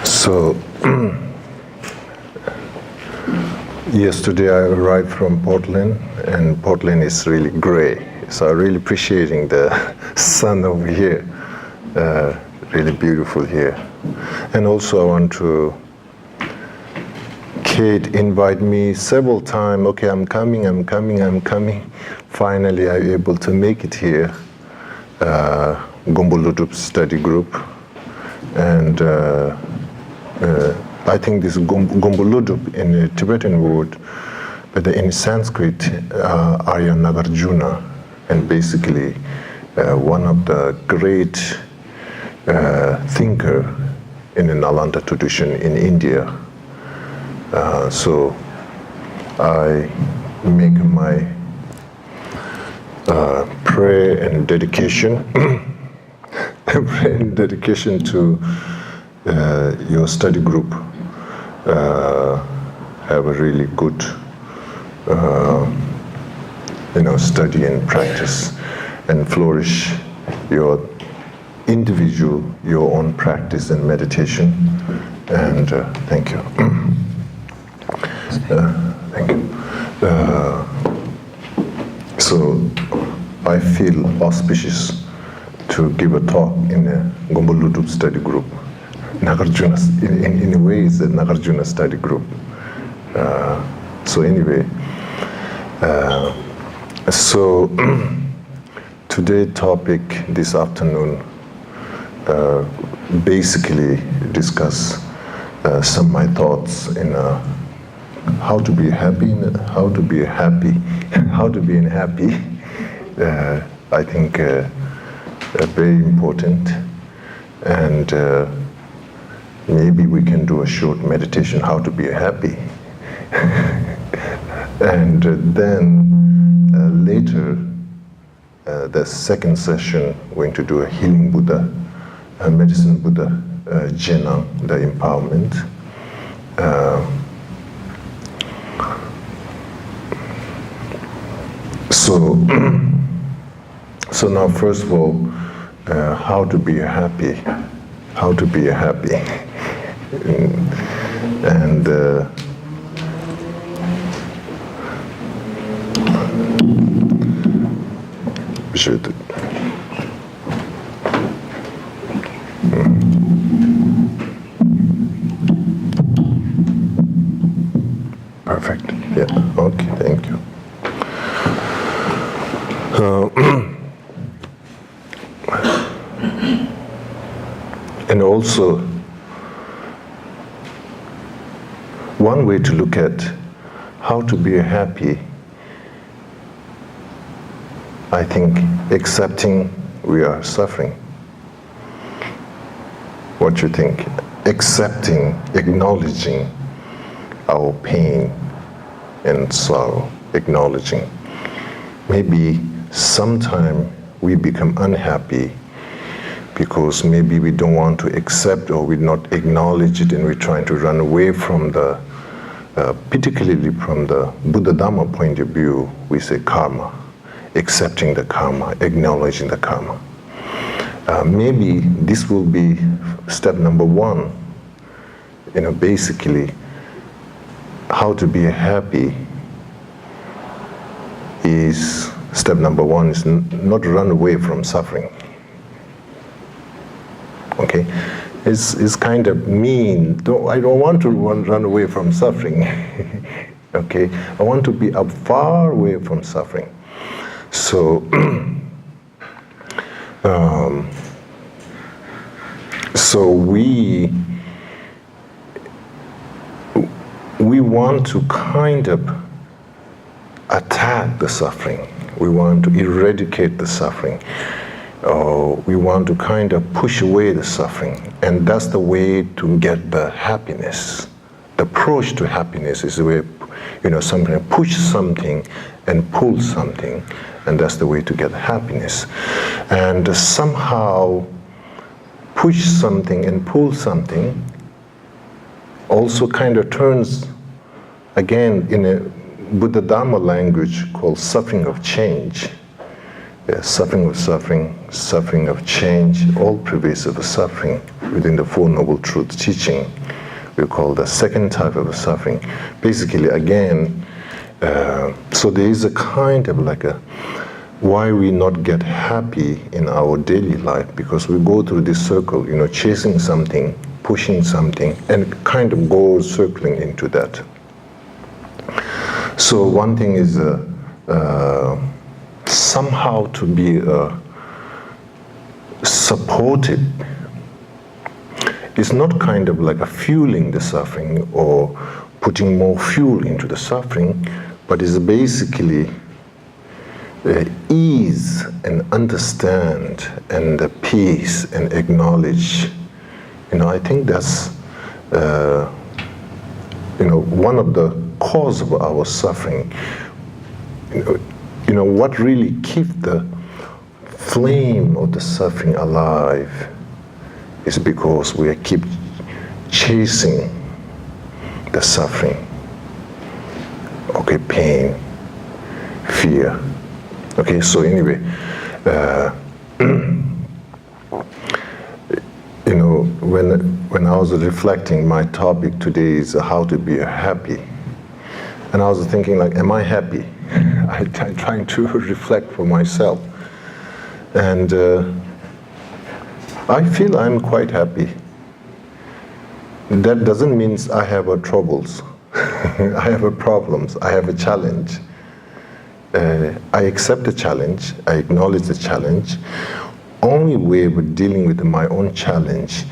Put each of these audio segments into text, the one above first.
So, yesterday I arrived from Portland, and Portland is really gray. So I'm really appreciating the sun over here. Really beautiful here. And also I want to, Kate invited me several times, okay, I'm coming. Finally I'm able to make it here. Gonpo Ludup study group. And I think this Gonpo Ludup in the Tibetan word, but in Sanskrit, Arya Nagarjuna, and basically one of the great thinker in the Nalanda tradition in India. So I make my prayer and dedication, to your study group. Have a really good, study and practice, and flourish your individual, your own practice and meditation. And thank you. Thank you. So I feel auspicious to give a talk in the Gonpo Ludup study group. Nagarjuna, in a way, it's a Nagarjuna study group. So anyway, so today's topic this afternoon basically discuss some of my thoughts in how to be happy, I think very important, and maybe we can do a short meditation how to be happy. And then later, the second session, we're going to do a healing Buddha, a medicine Buddha, Jena, the empowerment. So now, first of all, how to be happy, and perfect. Yeah. Okay. Thank you. And also, one way to look at how to be happy, I think, accepting we are suffering. What you think? Accepting, acknowledging our pain and sorrow, acknowledging. Maybe sometime we become unhappy because maybe we don't want to accept, or we not acknowledge it, and we're trying to run away from the, particularly from the Buddha Dhamma point of view, we say karma, accepting the karma, acknowledging the karma. Maybe this will be step number one, basically how to be happy is, step number one is not run away from suffering. Okay, it's kind of mean. I don't want to run away from suffering. Okay, I want to be far away from suffering. So, so we want to kind of attack the suffering. We want to eradicate the suffering. We want to kind of push away the suffering, and that's the way to get the happiness. The approach to happiness is the way, something push something and pull something, and that's the way to get happiness. And somehow push something and pull something also kind of turns, again, in a Buddha Dhamma language called suffering of change. Suffering of suffering, suffering of change, all pervasive suffering. within the Four Noble Truths teaching, we call the second type of suffering. Basically, again, so there is a kind of like a, why we not get happy in our daily life, because we go through this circle, chasing something, pushing something, and kind of go circling into that. So one thing is somehow to be supported. It's not kind of like a fueling the suffering or putting more fuel into the suffering, but it's basically ease and understand and peace and acknowledge. I think that's one of the cause of our suffering. What really keeps the flame of the suffering alive is because we keep chasing the suffering. Okay, pain, fear. Okay, so anyway, when I was reflecting, my topic today is how to be happy. And I was thinking, like, am I happy? I'm trying to reflect for myself. And I feel I'm quite happy. That doesn't mean I have troubles. I have problems. I have a challenge. I accept the challenge. I acknowledge the challenge. Only way of dealing with my own challenge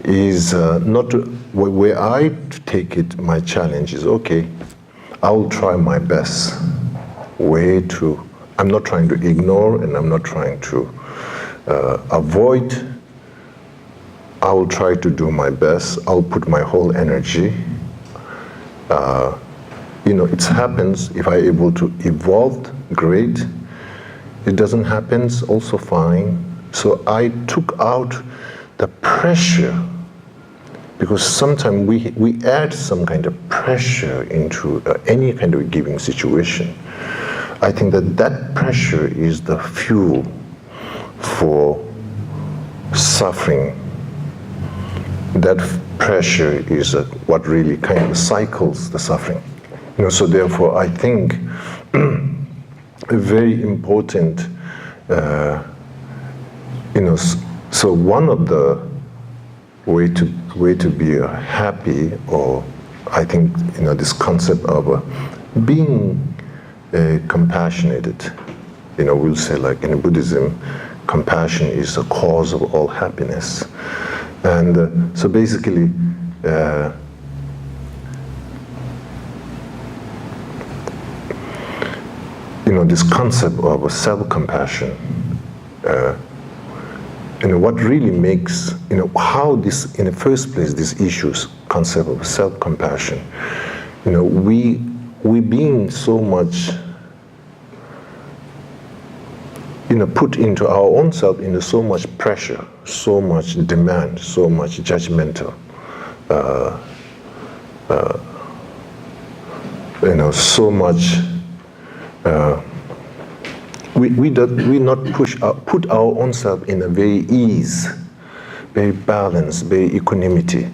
is not to, where I take it, my challenge is, okay, I will try my best way to, I'm not trying to ignore and I'm not trying to avoid. I will try to do my best. I'll put my whole energy. It happens. If I'm able to evolve, great. It doesn't happen, also fine. So I took out the pressure, because sometimes we add some kind of pressure into any kind of giving situation. I think that pressure is the fuel for suffering. That pressure is what really kind of cycles the suffering. So therefore, I think very important. So one of the way to be happy, or I think this concept of being compassionate. We'll say, like in Buddhism, compassion is the cause of all happiness. And so basically, this concept of self-compassion, what really makes, how this, in the first place, this issues, concept of self-compassion, we being so much, put into our own self into so much pressure, so much demand, so much judgmental, so much. We not put our own self in a very ease, very balanced, very equanimity.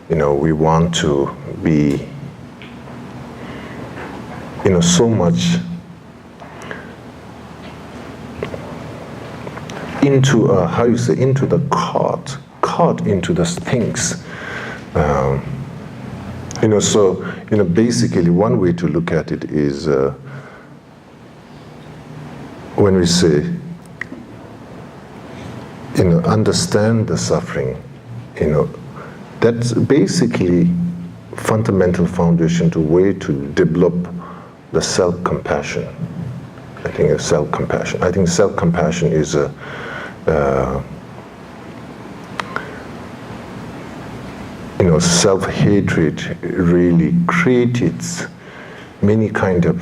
We want to be, so much into into the caught into the things. So basically one way to look at it is. When we say, understand the suffering, that's basically fundamental foundation to way to develop the self-compassion. I think of self-compassion. I think self-compassion is self-hatred really creates many kind of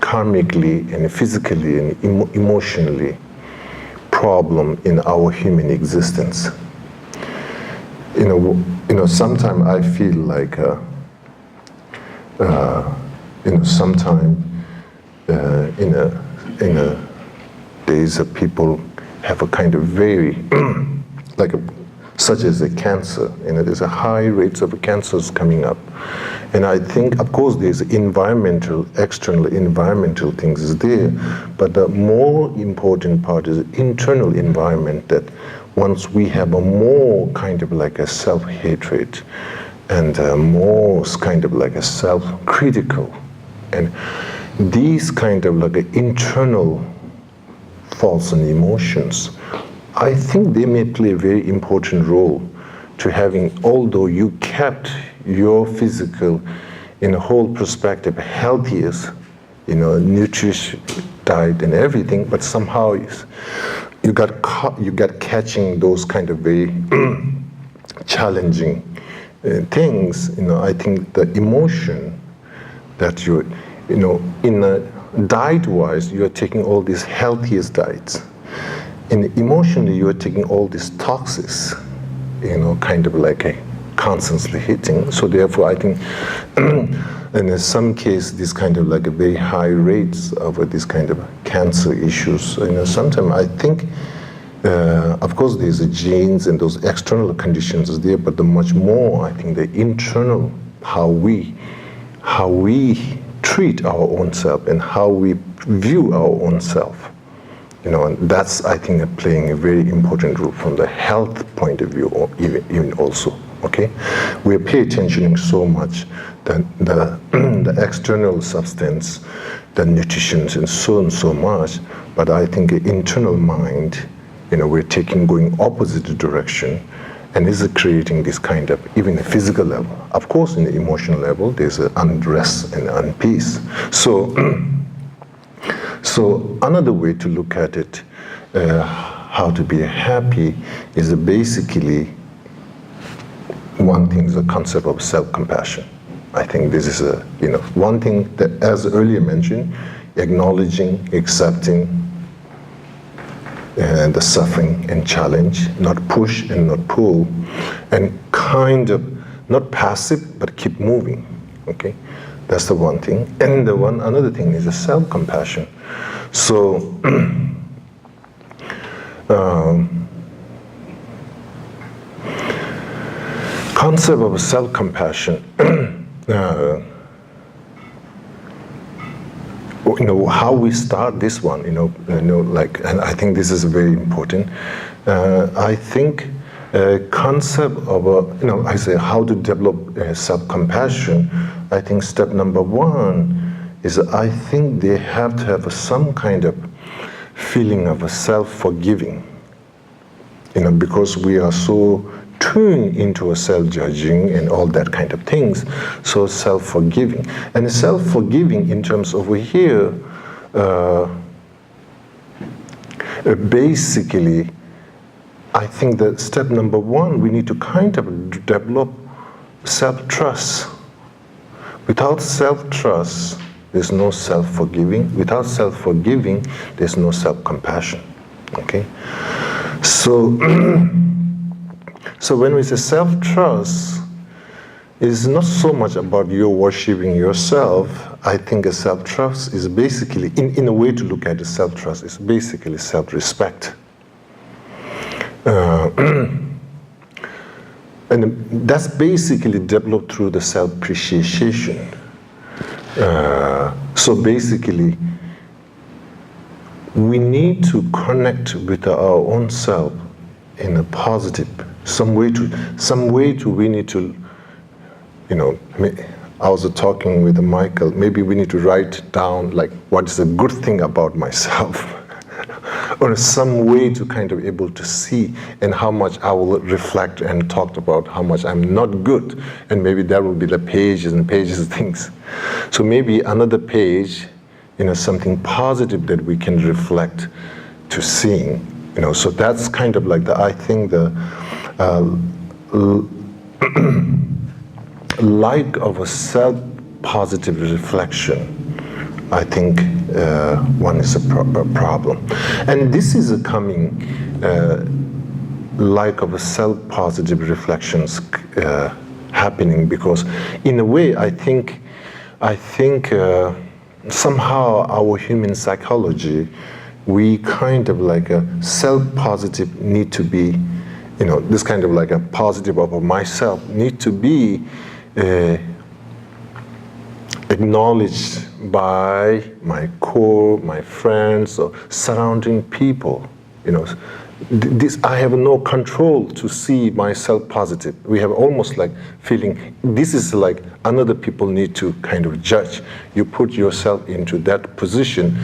karmically and physically and emotionally problem in our human existence. Sometimes I feel like, sometimes days people have a kind of very, like such as a cancer. There's a high rates of cancers coming up. And I think, of course, there's external environmental things is there, but the more important part is internal environment, that once we have a more kind of like a self-hatred and more kind of like a self-critical, and these kind of like internal thoughts and emotions, I think they may play a very important role to having, although you kept your physical in a whole perspective healthiest, nutritious diet and everything, but somehow you got catching those kind of very challenging things. I think the emotion that in a diet-wise, you are taking all these healthiest diets. And emotionally, you are taking all these toxics, kind of like a constantly hitting. So therefore, I think, and in some case, this kind of like a very high rates of this kind of cancer issues. Sometimes I think, of course, there's the genes and those external conditions is there, but the much more, I think, the internal, how we treat our own self and how we view our own self. And that's, I think, playing a very important role from the health point of view, or even also. Okay, we pay attention so much the external substance, the nutrition, and so much. But I think the internal mind, we're going opposite direction, and is creating this kind of even a physical level. Of course, in the emotional level, there's an unrest and unpeace. So another way to look at it, how to be happy, is basically one thing is the concept of self-compassion. I think this is one thing that, as earlier mentioned, acknowledging, accepting the suffering and challenge, not push and not pull, and kind of not passive but keep moving. Okay, that's the one thing. And another thing is the self-compassion. So concept of self-compassion, how we start this one, and I think this is very important. I think concept of, I say how to develop self-compassion. I think step number one is, I think they have to have some kind of feeling of a self-forgiving, because we are so tuned into a self-judging and all that kind of things. So self-forgiving. And self-forgiving in terms over here, basically, I think that step number one, we need to kind of develop self-trust. Without self-trust, there's no self-forgiving. Without self-forgiving, there's no self-compassion. Okay? So, so when we say self-trust, it's not so much about you worshiping yourself. I think a self-trust is basically, in a way to look at the self-trust, is basically self-respect. And that's basically developed through the self-appreciation. So basically, we need to connect with our own self in a positive, some way to we need to, I was talking with Michael, maybe we need to write down like what is a good thing about myself. Or some way to kind of able to see, and how much I will reflect and talk about how much I'm not good, and maybe that will be the pages and pages of things. So maybe another page, something positive that we can reflect to seeing, So that's kind of like I think the like of a self-positive reflection. I think one is a problem. And this is a coming like of a self-positive reflections happening, because in a way I think somehow our human psychology, we kind of like a self-positive need to be this kind of like a positive of myself need to be acknowledged by my core, my friends, or surrounding people. This I have no control to see myself positive. We have almost like feeling this is like another people need to kind of judge. You put yourself into that position,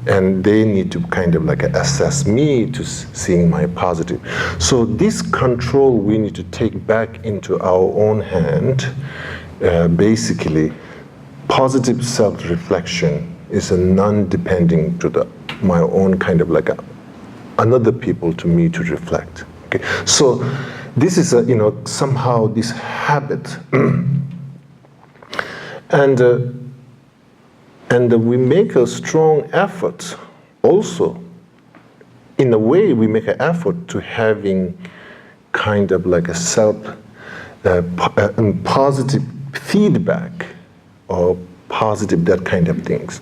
and they need to kind of like assess me to seeing my positive. So this control we need to take back into our own hand. Basically, positive self-reflection is a non-depending to my own kind of like another people to me to reflect. Okay, so this is a somehow this habit, and we make a strong effort also. In a way, we make an effort to having kind of like a positive feedback or positive that kind of things,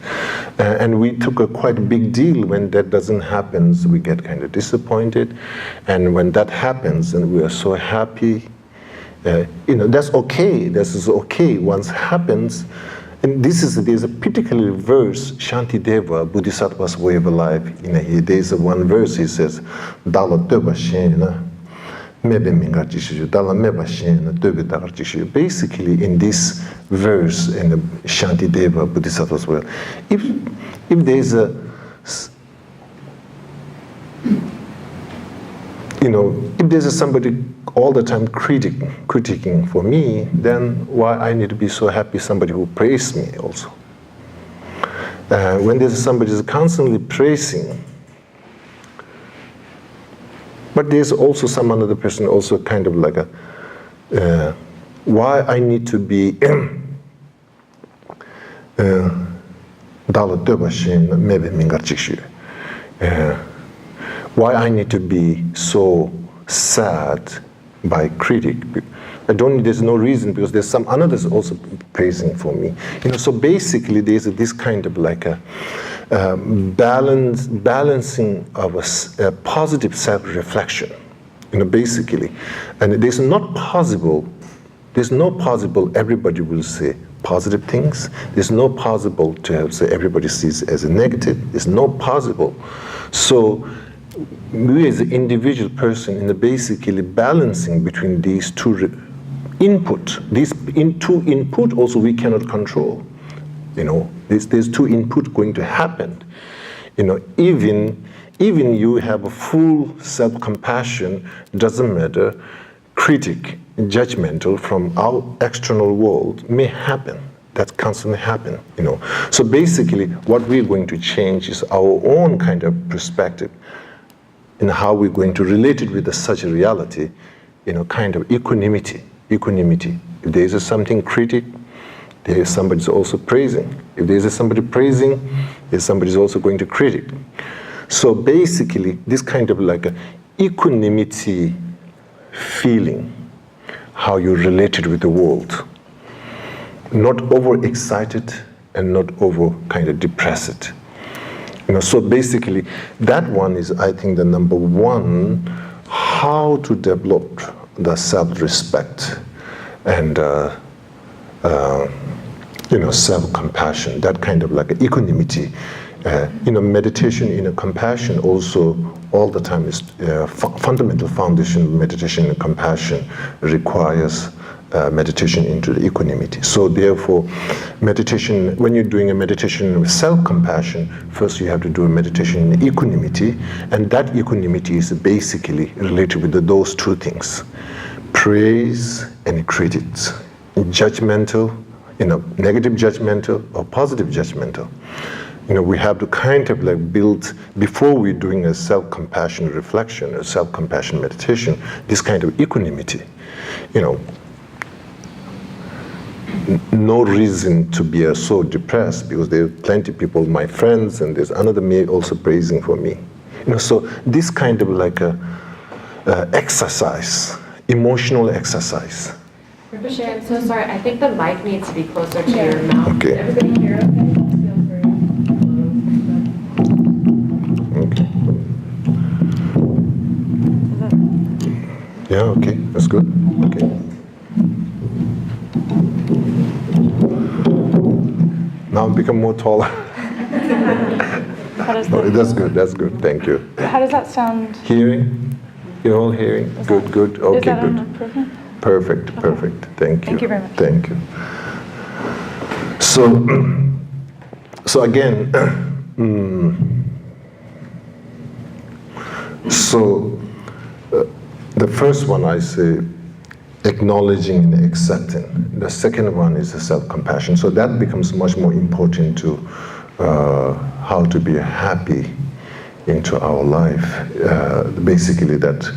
and we took a quite big deal when that doesn't happen. We get kind of disappointed, and when that happens, and we are so happy. That's okay. This is okay. Once happens, and there's a particular verse, Shantideva, Bodhisattva's way of life. There's one verse he says, "Dala deba shena." Basically, in this verse in the Shantideva Bodhisattva's way, if there's a if there's somebody all the time critiquing for me, then why I need to be so happy somebody who praises me also? When there's somebody who's constantly praising, but there's also some another person also kind of like why I need to be why I need to be so sad by critic. There's no reason, because there's some others also praising for me. So basically there's this kind of like a balancing of a positive self-reflection, basically. And there's no possible everybody will say positive things. There's no possible to have say everybody sees as a negative. There's no possible. So we as an individual person in the basically balancing between these two input. These two input also we cannot control. There's two input going to happen. Even you have a full self-compassion, doesn't matter. Critic, judgmental from our external world may happen. That constantly happen. So basically, what we're going to change is our own kind of perspective, and how we're going to relate it with such a reality. Kind of equanimity. If there's something critic, there is somebody's also praising. If there's somebody praising, there's somebody's also going to critic. So basically, this kind of like a equanimity feeling, how you related with the world, not overexcited and not over kind of depressed. So basically, that one is, I think, the number one, how to develop the self-respect and self-compassion, that kind of like equanimity. Meditation, compassion also all the time is fundamental foundation. Meditation and compassion requires meditation into the equanimity. So therefore, meditation, when you're doing a meditation with self-compassion, first you have to do a meditation in equanimity, and that equanimity is basically related with those two things: praise and critics, judgmental, negative judgmental or positive judgmental. We have to kind of like build, before we're doing a self-compassion reflection, a self-compassion meditation, this kind of equanimity. No reason to be so depressed, because there are plenty of people, my friends, and there's another me also praising for me. So this kind of like a exercise, emotional exercise. Rinpoche, I'm so sorry. I think the mic needs to be closer to your mouth. Okay. Everybody hear okay? Yeah, okay, that's good. Okay. Now become more taller. How does Oh, that that's feel? good, that's good, thank you. How does that sound? Hearing? You're all hearing? Good, good, Is okay, that an good. improvement? Perfect, perfect, thank you. Thank you very much. Thank you. So, so again, the first one I say, acknowledging and accepting. The second one is the self-compassion. So that becomes much more important to how to be happy into our life. Basically that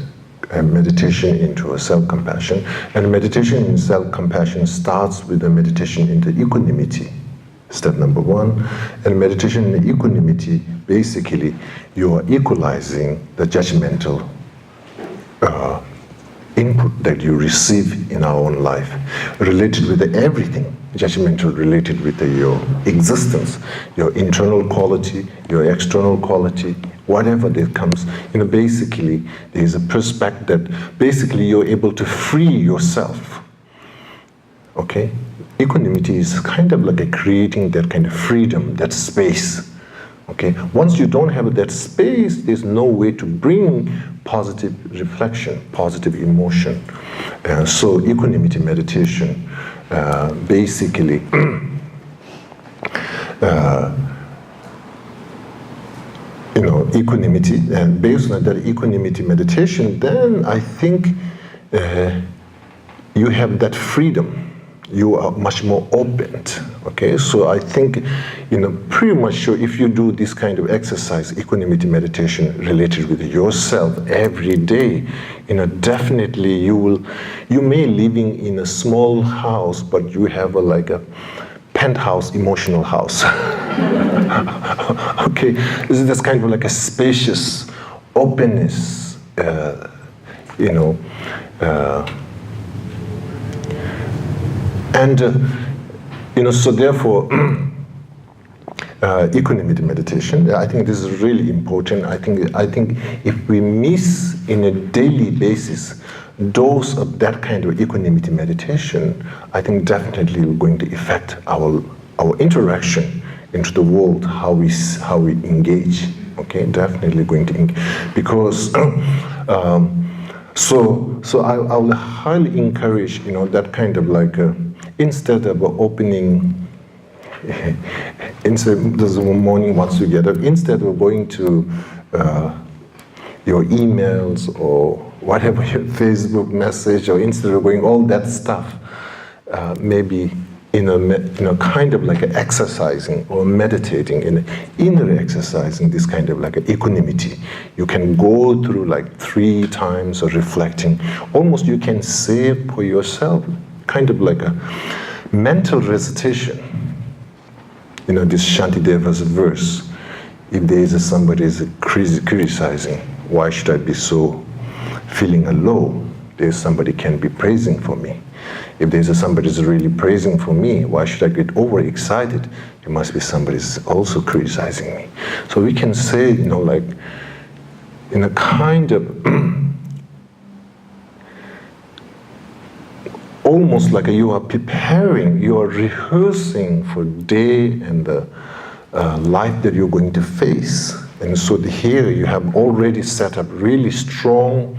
meditation into a self-compassion. And meditation in self-compassion starts with the meditation into equanimity. Step number one. And meditation in equanimity, basically, you are equalizing the judgmental input that you receive in our own life, related with everything, judgmental related with your existence, your internal quality, your external quality, whatever that comes. Basically, there is a perspective that basically you're able to free yourself. Okay? Equanimity is kind of like creating that kind of freedom, that space. Okay? Once you don't have that space, there's no way to bring positive reflection, positive emotion. So equanimity meditation, basically, equanimity, and based on that equanimity meditation, then I think you have that freedom. You are much more open, okay? So I think, pretty much sure if you do this kind of exercise, equanimity meditation related with yourself every day, definitely you may living in a small house, but you have like a penthouse emotional house. Okay, this kind of like a spacious openness, so therefore, equanimity meditation, I think this is really important. I think if we miss in a daily basis dose of that kind of equanimity meditation, I think definitely we're going to affect our interaction into the world, how we engage. Okay, definitely going to engage, because. So I will highly encourage, that kind of like, instead of opening, instead of the morning once you get up, instead of going to your emails or whatever, your Facebook message, or instead of going all that stuff, maybe kind of like exercising or meditating, in inner exercising, this kind of like equanimity. You can go through like 3 times of reflecting. Almost you can say for yourself, kind of like a mental recitation. This Shantideva's verse. If there is somebody is criticizing, why should I be so feeling low? There's somebody can be praising for me. If there's somebody is really praising for me, why should I get overexcited? There must be somebody also criticizing me. So we can say, like, in a kind of almost like you are preparing, you are rehearsing for day and the life that you're going to face. And so here you have already set up really strong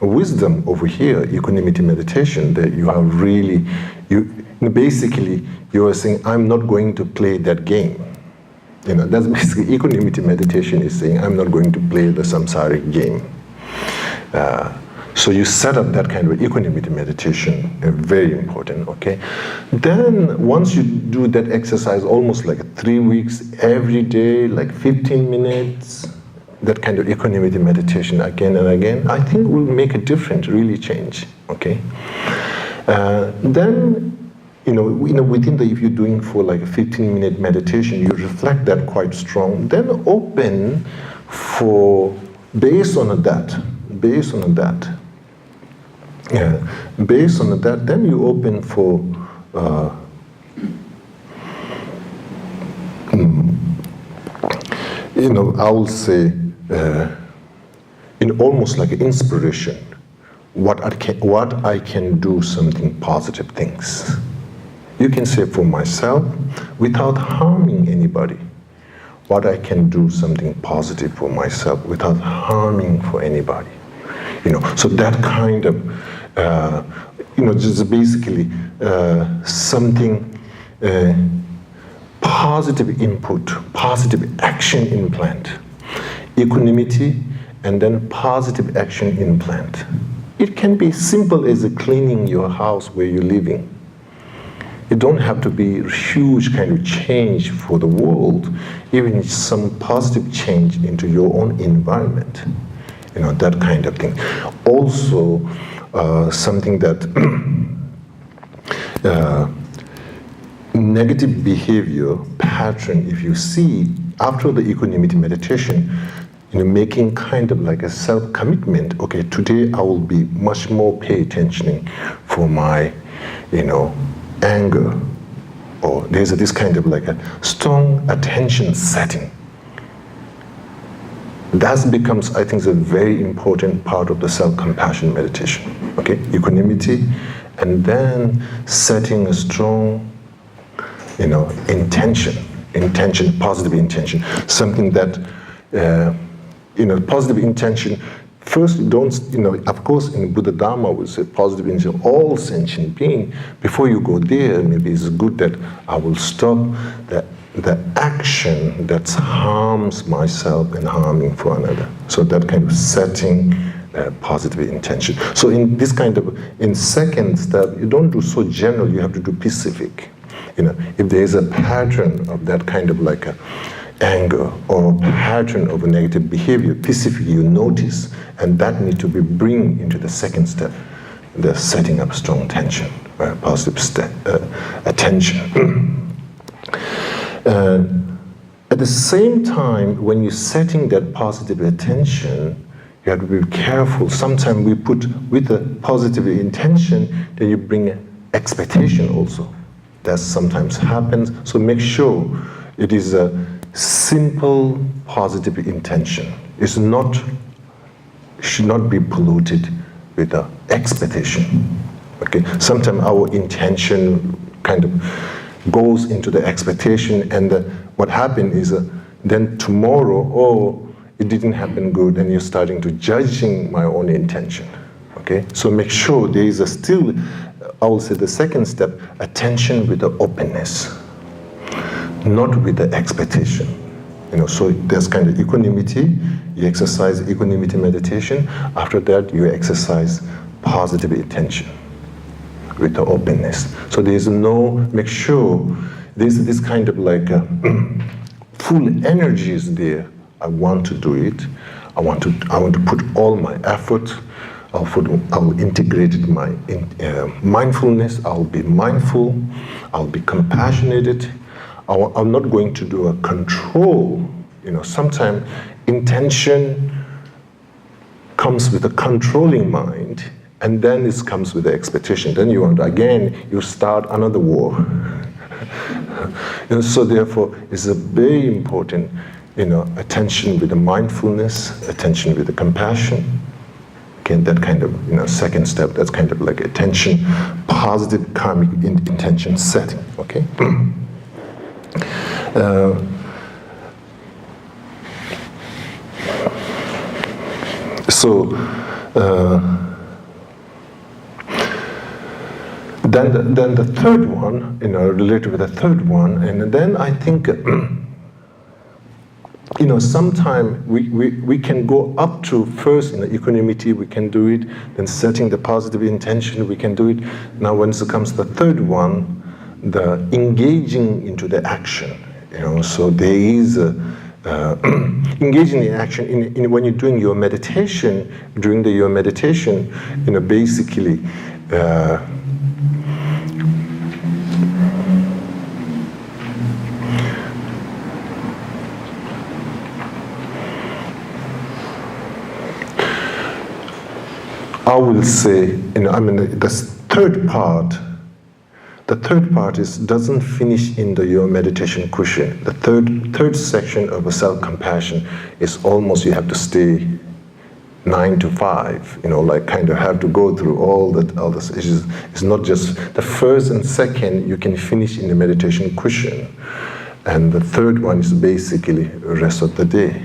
wisdom over here, equanimity meditation, that you are really, basically you are saying, I'm not going to play that game. That's basically equanimity meditation is saying, I'm not going to play the samsaric game. So you set up that kind of equanimity meditation, very important, okay? Then once you do that exercise almost like 3 weeks, every day, like 15 minutes, that kind of equanimity meditation again and again, I think will make a difference, really change, okay? Then, within if you're doing for like a 15-minute meditation, you reflect that quite strong, then open for, based on that, then you open for I will say in almost like inspiration. what I can do something positive things. You can say for myself, without harming anybody, what I can do something positive for myself without harming for anybody. So that kind of, just basically something, positive input, positive action implant, equanimity, and then positive action implant. It can be simple as cleaning your house where you're living. It don't have to be a huge kind of change for the world, even some positive change into your own environment. That kind of thing. Also, something that negative behavior pattern, if you see after the equanimity meditation, making kind of like a self-commitment. Okay, today I will be much more pay attention for my, anger, or there's this kind of like a strong attention setting. That becomes, I think, a very important part of the self-compassion meditation. Okay, equanimity, and then setting a strong, intention, positive intention, something that, positive intention. First, don't, of course, in Buddha Dharma we say positive intention, all sentient being. Before you go there, maybe it's good that I will stop the action that harms myself and harming for another. So that kind of setting positive intention. So in this kind of, in second step, you don't do so general, you have to do specific. If there is a pattern of that kind of like a anger or pattern of a negative behavior, specifically you notice, and that need to be bring into the second step, the setting up strong tension, positive attention. At the same time, when you're setting that positive attention, you have to be careful. Sometimes we put with a positive intention, then you bring expectation also. That sometimes happens. So make sure it is a simple positive intention. It's not, should not be polluted with an expectation. Okay. Sometimes our intention kind of goes into the expectation, and what happens is then tomorrow, it didn't happen good, and you're starting to judging my own intention. Okay, so make sure there is still, I will say the second step, attention with the openness, not with the expectation. So there's kind of equanimity. You exercise equanimity meditation. After that, you exercise positive attention with the openness. So there's make sure there's this kind of like full energy is there. I want to do it. I want to put all my effort. I'll integrate my mindfulness. I'll be mindful. I'll be compassionate. I'm not going to do a control. Sometimes intention comes with a controlling mind, and then it comes with the expectation. Then you start another war. So therefore, it's a very important, attention with the mindfulness, attention with the compassion. Again, that kind of, second step, that's kind of like attention, positive karmic intention setting, okay? Then the third one, related with the third one, and then I think, sometimes we can go up to first in the equanimity, we can do it, then setting the positive intention, we can do it. Now when it comes to the third one, the engaging into the action, so there is engaging in action when you're doing your meditation. During your meditation, basically, I will say, the third part doesn't finish in your meditation cushion. The third section of a self-compassion is almost you have to stay 9 to 5, like kind of have to go through all this. It's not just the first and second you can finish in the meditation cushion, and the third one is basically rest of the day.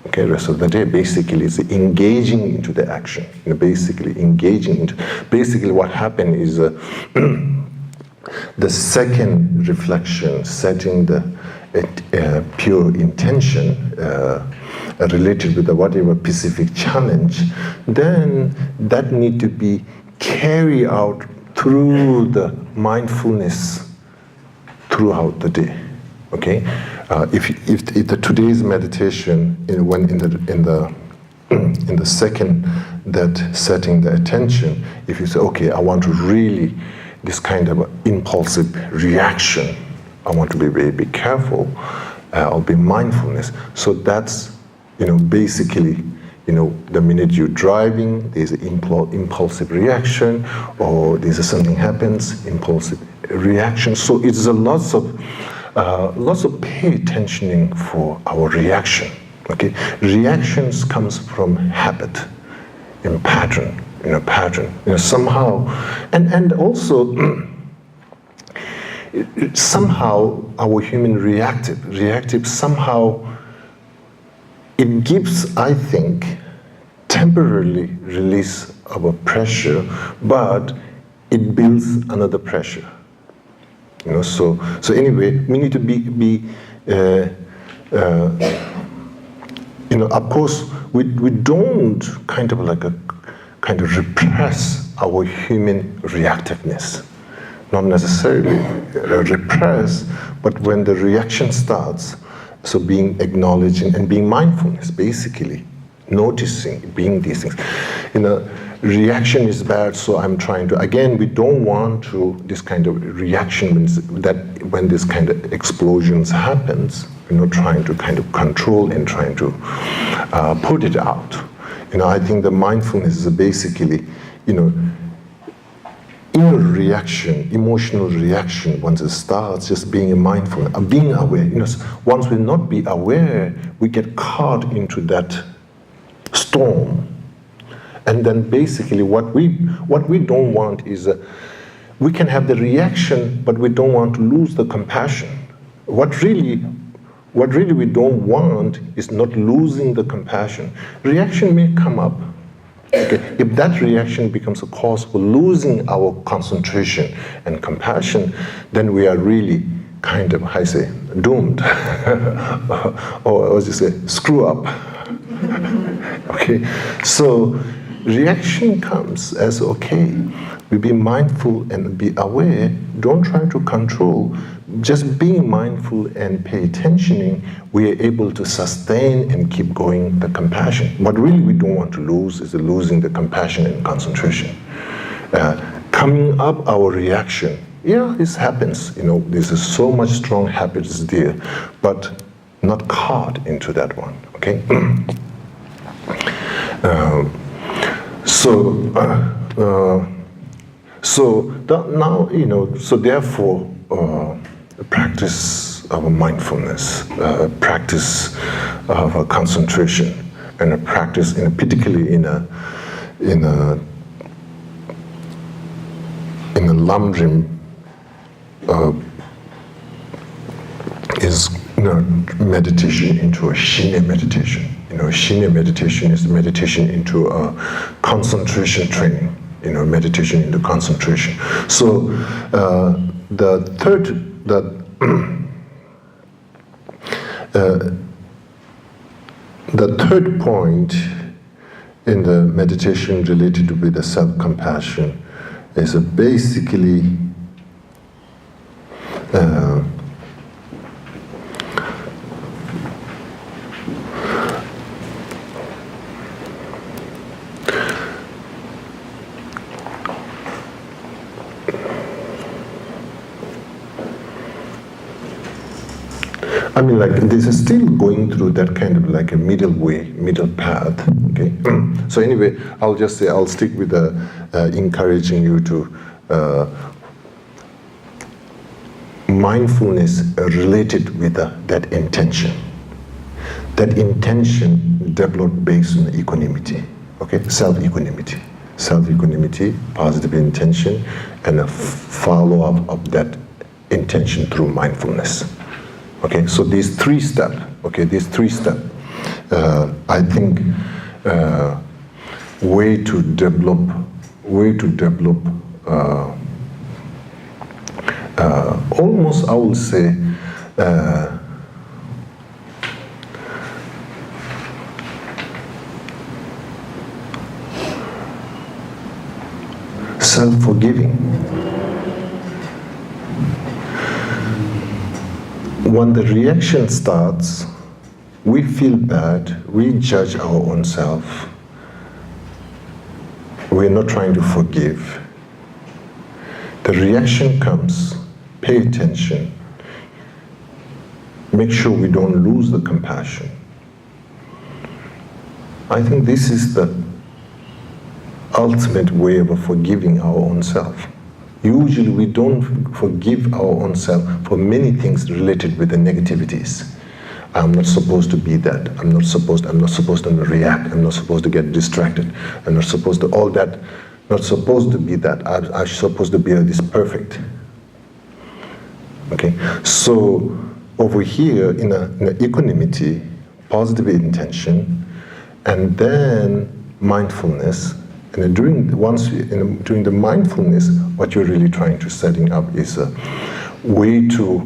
Okay, rest of the day basically is engaging into the action. Basically what happened is the second reflection, setting the pure intention related with the whatever specific challenge, then that need to be carried out through the mindfulness throughout the day. Okay, if the today's meditation, when in the second that setting the attention, if you say, okay, I want to really this kind of impulsive reaction, I want to be very careful. I'll be mindfulness. So that's basically the minute you're driving, there's an impulsive reaction, or there's something happens, impulsive reaction. So it's a lots of pay attentioning for our reaction. Okay, reactions comes from habit, pattern, somehow, and also somehow our human reactive somehow it gives, I think, temporarily release of a pressure, but it builds another pressure. So anyway, we need to be of course, we don't kind of repress our human reactiveness. Not necessarily repress, but when the reaction starts, so being acknowledging and being mindfulness, basically noticing, being these things. Reaction is bad, so I'm trying to, again, we don't want to, this kind of reaction when this kind of explosions happens, trying to kind of control and trying to put it out. I think the mindfulness is basically, inner reaction, emotional reaction, once it starts, just being mindful, being aware. Once we not be aware, we get caught into that storm. And then basically what we don't want is, we can have the reaction, but we don't want to lose the compassion. What really we don't want is not losing the compassion. Reaction may come up. Okay. If that reaction becomes a cause for losing our concentration and compassion, then we are really kind of, I say, doomed. or as you say, screw up. Okay. So reaction comes as okay. We be mindful and be aware. Don't try to control. Just being mindful and pay attention, we are able to sustain and keep going the compassion. What really we don't want to lose is losing the compassion and concentration. Coming up our reaction, yeah, this happens. There's so much strong habits there, but not caught into that one. Okay. So therefore, practice of mindfulness, practice of concentration, and a practice, particularly in a lamdrim, is meditation into a shinya meditation. Shinya meditation is meditation into a concentration training. Meditation into concentration. So the third point in the meditation related with the self-compassion is basically this is still going through that kind of a middle path. Okay. So anyway, I'll just say I'll stick with encouraging you to mindfulness related with that intention. That intention developed based on equanimity. Okay, self-equanimity, positive intention, and a follow-up of that intention through mindfulness. Okay, so these three steps, I think, way to develop, almost I will say, self-forgiving. When the reaction starts, we feel bad, we judge our own self. We're not trying to forgive. The reaction comes, pay attention. Make sure we don't lose the compassion. I think this is the ultimate way of forgiving our own self. Usually we don't forgive our own self for many things related with the negativities. I'm not supposed to be that. I'm not supposed to react. I'm not supposed to get distracted. I'm not supposed to all that. Not supposed to be that. I'm supposed to be this perfect. Okay. So over here in a equanimity, positive intention, and then mindfulness. And during the mindfulness, what you're really trying to setting up is a way to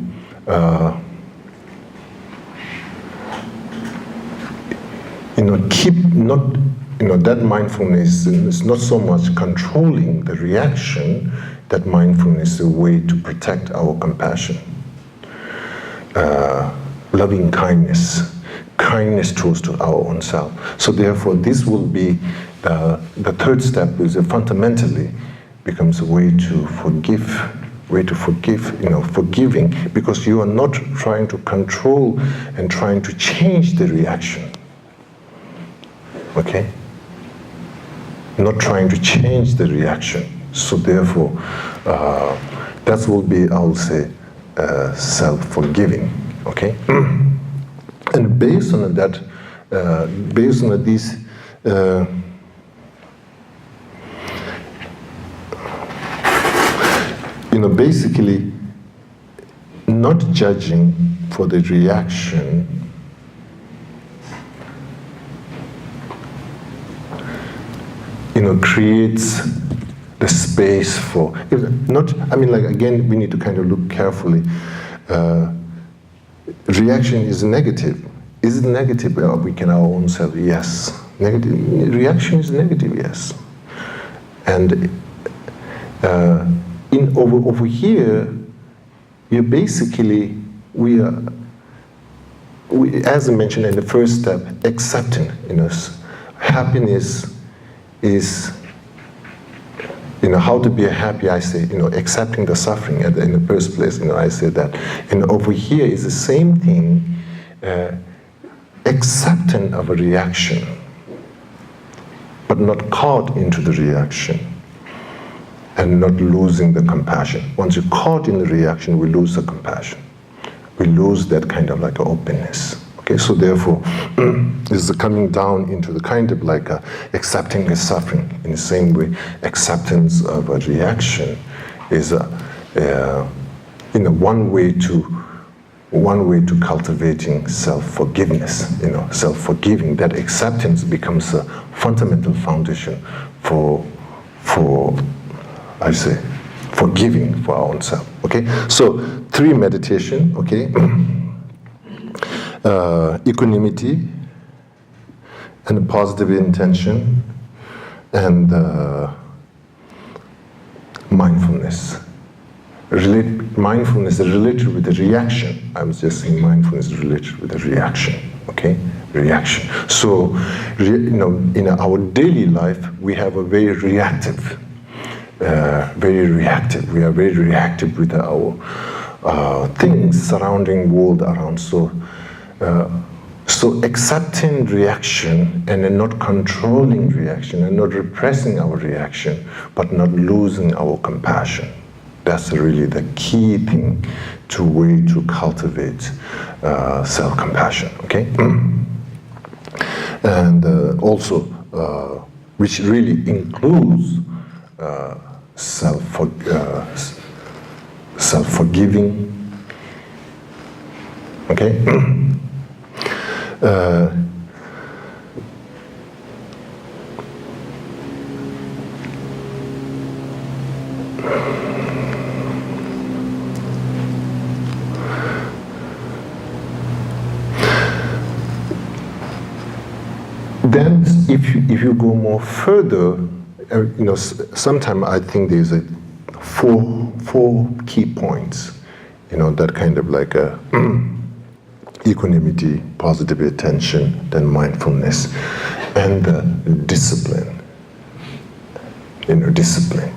keep not that mindfulness is not so much controlling the reaction. That mindfulness is a way to protect our compassion, loving kindness towards our own self. So therefore, this will be the third step is fundamentally becomes a way to forgive, forgiving, because you are not trying to control and trying to change the reaction. Okay? Not trying to change the reaction. So therefore, that will be, I will say, self-forgiving. Okay? And based on that, based on these basically not judging for the reaction, creates the space for, again, we need to kind of look carefully. Reaction is negative. Is it negative? Well, we can our own self, yes. Negative reaction is negative, yes. And over here, you basically as I mentioned in the first step, accepting. Happiness is how to be happy. I say accepting the suffering in the first place. I say that, and over here is the same thing, accepting of a reaction, but not caught into the reaction. And not losing the compassion. Once you're caught in the reaction, we lose the compassion. We lose that kind of like openness. Okay, so therefore, this is coming down into the kind of like accepting the suffering. In the same way, acceptance of a reaction is one way to cultivating self-forgiveness. Self-forgiving. That acceptance becomes a fundamental foundation for I say, forgiving for our own self. Okay, so 3 meditation. Okay, equanimity and positive intention and mindfulness. Mindfulness is related with the reaction. I was just saying mindfulness is related with the reaction. Okay, reaction. So, in our daily life, we have a very reactive. We are very reactive with our things surrounding world around. So accepting reaction and then not controlling reaction and not repressing our reaction, but not losing our compassion. That's really the key thing to cultivate self-compassion. Okay, and also which really includes self-forgiving. Okay. Then, if you go more further, sometimes I think there's four key points, that kind of like equanimity, positive attention, then mindfulness, and discipline. Discipline.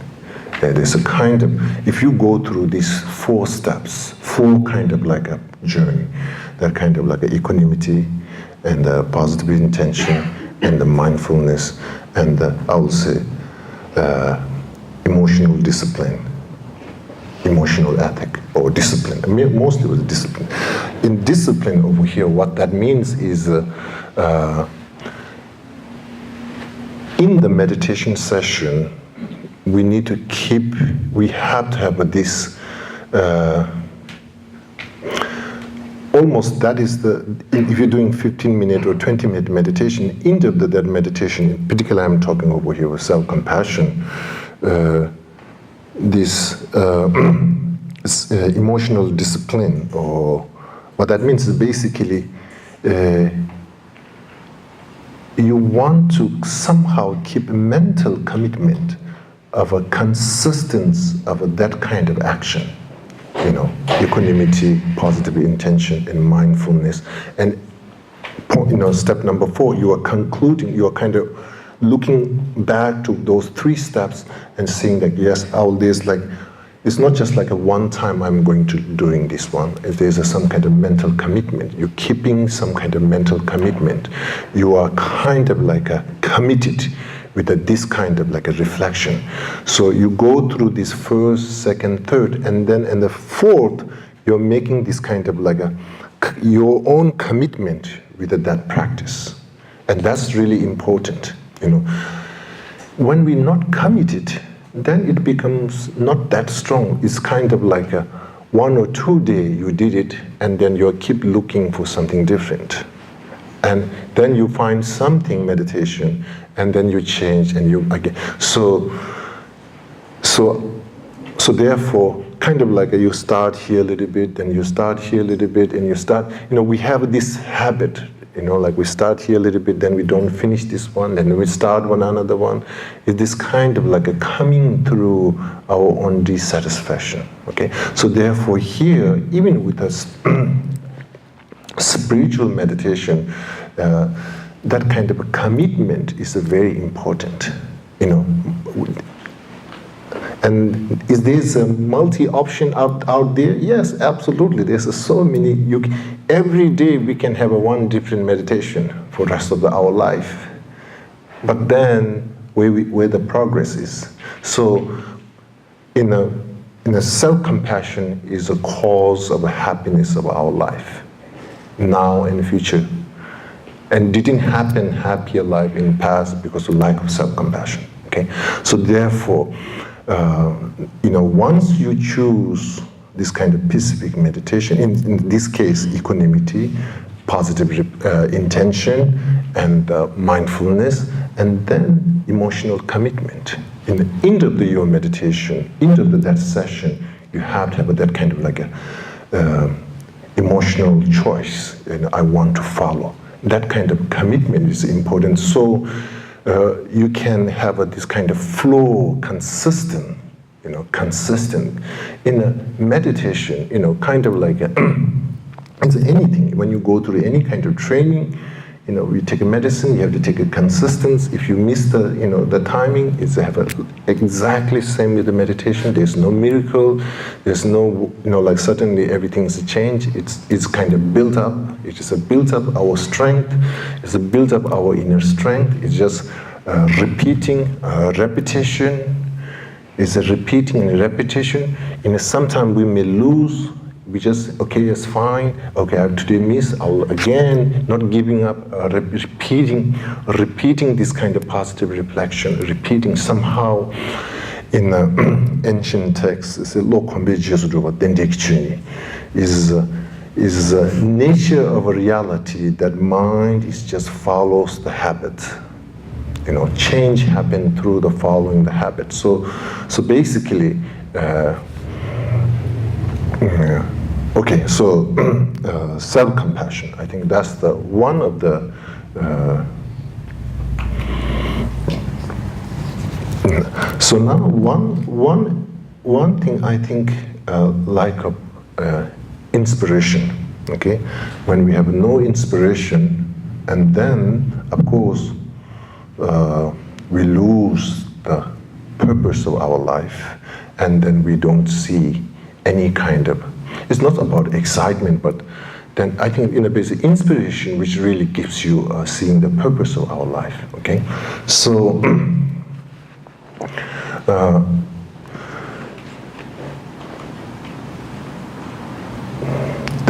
There's a kind of, if you go through these 4 steps, 4 kind of like a journey, that kind of like equanimity, and the positive intention, and the mindfulness, and I would say emotional discipline, emotional ethic, or discipline. Mostly with discipline. In discipline over here, what that means is in the meditation session, we have to have this almost, that is if you're doing 15-minute or 20-minute meditation, into that meditation, particularly I'm talking over here with self-compassion, this emotional discipline, or what that means is basically you want to somehow keep a mental commitment of a consistency of that kind of action. Equanimity, positive intention, and mindfulness. And step number 4, you are concluding, you are kind of looking back to those 3 steps and saying that, yes, all this, like, it's not just like a one time I'm going to doing this one. There's some kind of mental commitment. You're keeping some kind of mental commitment. You are kind of like committed with this kind of like a reflection. So you go through this 1st, 2nd, 3rd, and then in the 4th, you're making this kind of like your own commitment with that practice. And that's really important, When we're not committed, then it becomes not that strong. It's kind of like a 1 or 2 day you did it, and then you keep looking for something different. And then you find something meditation, and then you change, and you again. So therefore, kind of like you start here a little bit, then you start here a little bit, and you start. We have this habit. Like we start here a little bit, then we don't finish this one, then we start another one. It's this kind of like a coming through our own dissatisfaction. Okay, so therefore here, even with us. Spiritual meditation, that kind of a commitment is very important, And is there a multi-option out there? Yes, absolutely. There's so many. Every day we can have one different meditation for the rest of our life. But then where the progress is. So in a self-compassion is a cause of happiness of our life. Now and future, and didn't happen happier life in past because of lack of self-compassion. Okay, so therefore, once you choose this kind of specific meditation, in this case, equanimity, positive intention, and mindfulness, and then emotional commitment. In the end of your meditation, end of that session, you have to have that kind of like a emotional choice, I want to follow. That kind of commitment is important. So you can have this kind of flow, consistent in a meditation. Kind of like it's anything. When you go through any kind of training, you take a medicine, you have to take a consistency. If you miss the timing, it's exactly same with the meditation. There's no miracle. There's no, like suddenly everything's changed. It's kind of built up. It is a built up our strength. It's a built up our inner strength. It's just repeating, repetition. It's a repeating and repetition. Sometimes we may lose We just, okay, it's fine. Okay, today miss, I'll again, not giving up, repeating this kind of positive reflection, repeating somehow in ancient texts, it's a law is nature of a reality that mind is just follows the habit. You know, change happens through the following the habit. So basically, okay, so self-compassion. I think that's the one of the. So now one thing I think like inspiration. Okay, when we have no inspiration, and then of course we lose the purpose of our life, and then we don't see any kind of. It's not about excitement, but then I think in a basic inspiration, which really gives you seeing the purpose of our life. Okay, so.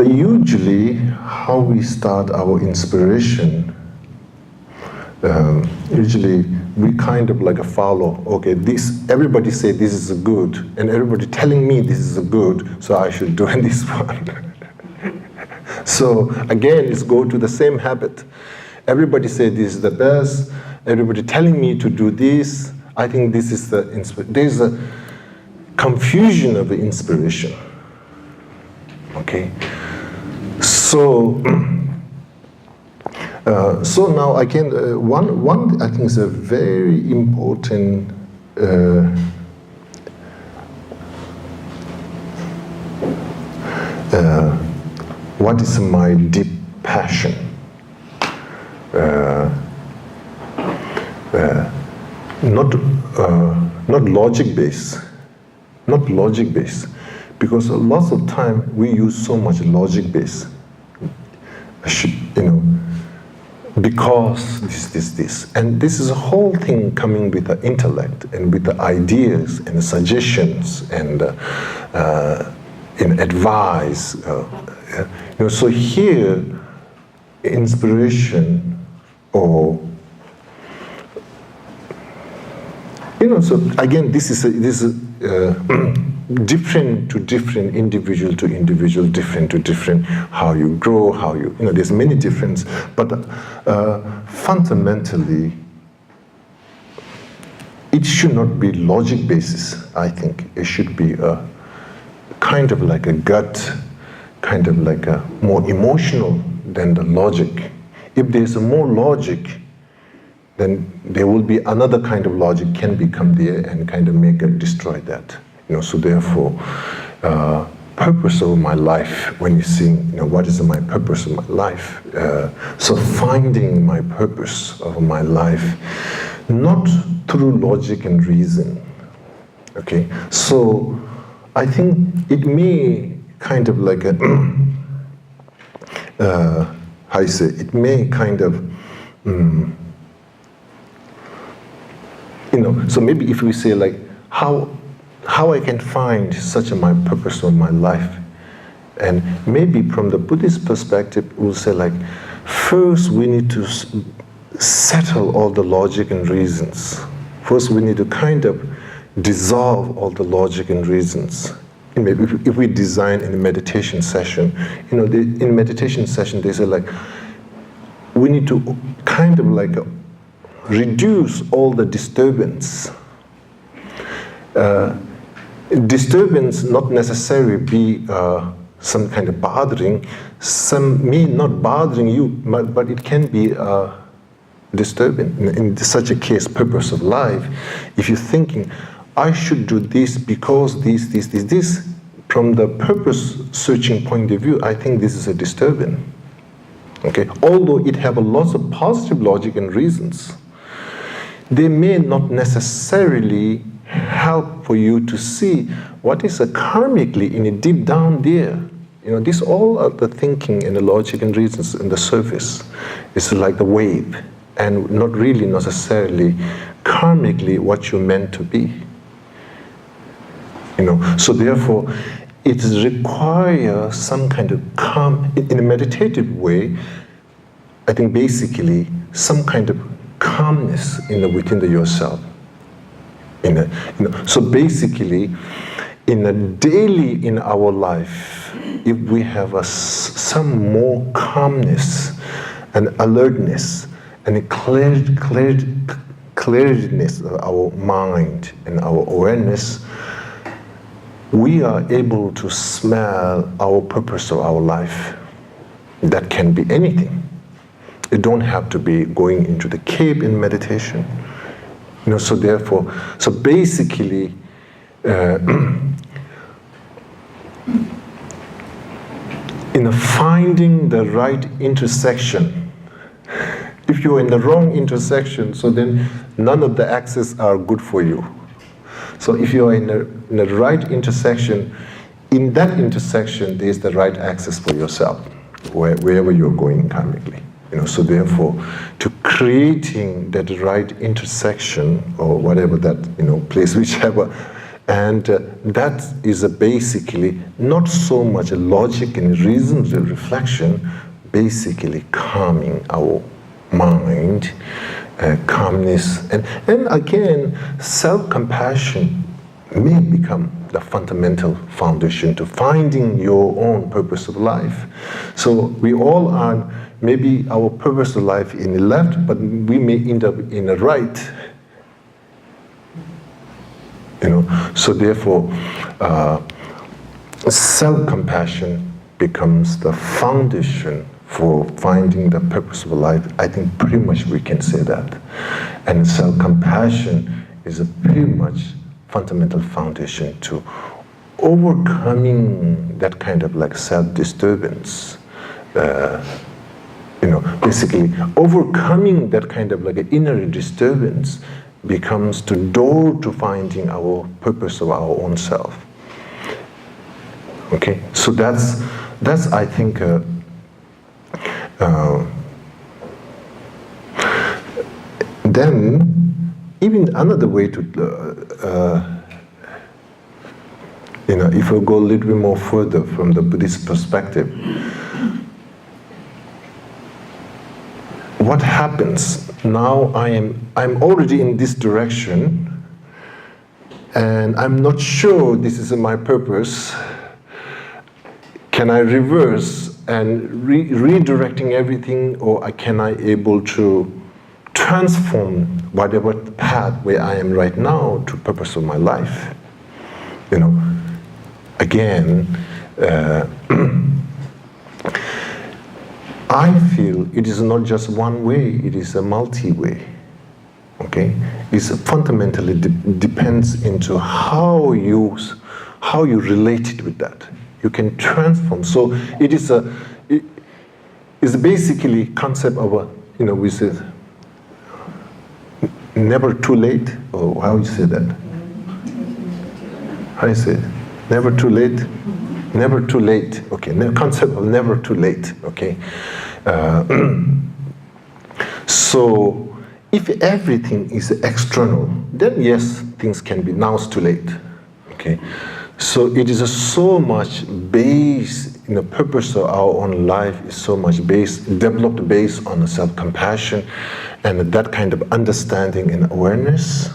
Usually, how we start our inspiration, usually we kind of like follow, okay, this, everybody say this is good, and everybody telling me this is good, so I should do this one. So again, it's go to the same habit. Everybody say this is the best, everybody telling me to do this, I think this is the inspiration. There's a confusion of the inspiration, okay? So, so now I can, one I think is a very important what is my deep passion? Not logic based, because lots of time we use so much logic based. You know, because this, and this is a whole thing coming with the intellect and with the ideas and the suggestions and in advice. You know, so here, inspiration or you know, so again, this is different to different, individual to individual, different to different, how you grow, how you know, there's many differences, but fundamentally, it should not be logic basis, I think. It should be a kind of like a gut, kind of like a more emotional than the logic. If there's a more logic, then there will be another kind of logic can become there and kind of make it destroy that. You know, so therefore, purpose of my life, when you think, you know, what is my purpose of my life? So finding my purpose of my life, not through logic and reason, okay? So I think it may kind of like a, how you say, it may kind of, you know, so maybe if we say like, how I can find such a my purpose of my life, and maybe from the Buddhist perspective, we'll say like, first we need to settle all the logic and reasons. First we need to kind of dissolve all the logic and reasons. And maybe if we design in a meditation session, you know, in meditation session they say like, we need to kind of like reduce all the disturbance. Disturbance not necessarily be some kind of bothering. Some may not bothering you, but it can be disturbing. In such a case, purpose of life, if you're thinking, I should do this because this, from the purpose searching point of view, I think this is a disturbance. Okay, although it have a lot of positive logic and reasons, they may not necessarily help for you to see what is karmically in it deep down there. You know, these all are the thinking and the logic and reasons in the surface. It's like the wave, and not really necessarily karmically what you're meant to be. You know, so therefore, it requires some kind of calm, in a meditative way, I think basically some kind of calmness within yourself. So basically, in our life, if we have some more calmness and alertness and clariness of our mind and our awareness, we are able to smell our purpose of our life. That can be anything. It don't have to be going into the cave in meditation. So therefore, so basically, finding the right intersection. If you're in the wrong intersection, so then none of the axes are good for you. So if you're in the right intersection, in that intersection, there's the right axis for yourself, wherever you're going karmically. So therefore, to creating that right intersection or whatever that place, whichever, and that is basically not so much a logic and reason, the reflection, basically calming our mind, calmness, and again, self-compassion may become the fundamental foundation to finding your own purpose of life. So we all are. Maybe our purpose of life in the left, but we may end up in the right. So therefore, self-compassion becomes the foundation for finding the purpose of life. I think pretty much we can say that. And self-compassion is a pretty much fundamental foundation to overcoming that kind of like self-disturbance. Basically overcoming that kind of like an inner disturbance becomes the door to finding our purpose of our own self. Okay, so that's I think then even another way to if we go a little bit more further from the Buddhist perspective, what happens now? I'm already in this direction, and I'm not sure this is my purpose. Can I reverse and redirecting everything, or can I able to transform whatever path where I am right now to purpose of my life? Again. I feel it is not just one way, it is a multi-way. Okay? It fundamentally depends into how you relate it with that. You can transform. So it is basically concept of we say never too late, or how you say that? How you say it? Never too late? Never too late. Okay, the concept of never too late. Okay. So if everything is external, then yes, things can be, now it's too late. Okay. So it is so much based in the purpose of our own life is so much developed based on self-compassion and that kind of understanding and awareness.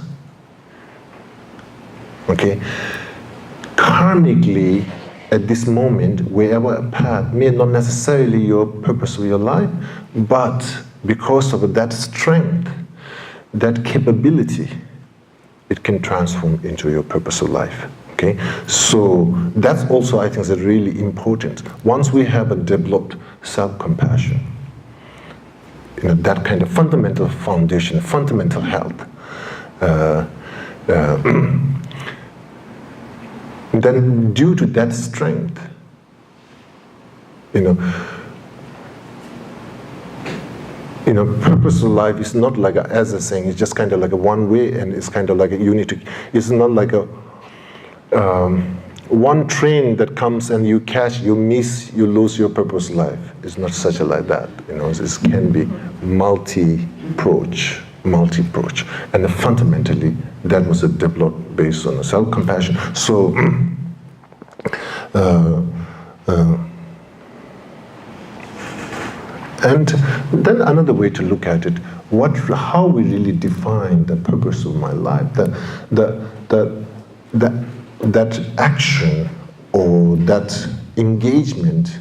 Okay. Karmically, at this moment, wherever a path may not necessarily your purpose of your life, but because of that strength, that capability, it can transform into your purpose of life. Okay, so that's also I think is really important. Once we have a developed self-compassion, that kind of fundamental foundation, fundamental health. Then due to that strength, purpose of life is not like as a saying, it's just kind of like a one way, and it's kind of like a unity. It's not like a one train that comes and you catch, you miss, you lose your purpose of life. It's not such a like that. It can be multi-approach. And fundamentally, that was developed based on self-compassion. So And then another way to look at it, how we really define the purpose of my life, that action or that engagement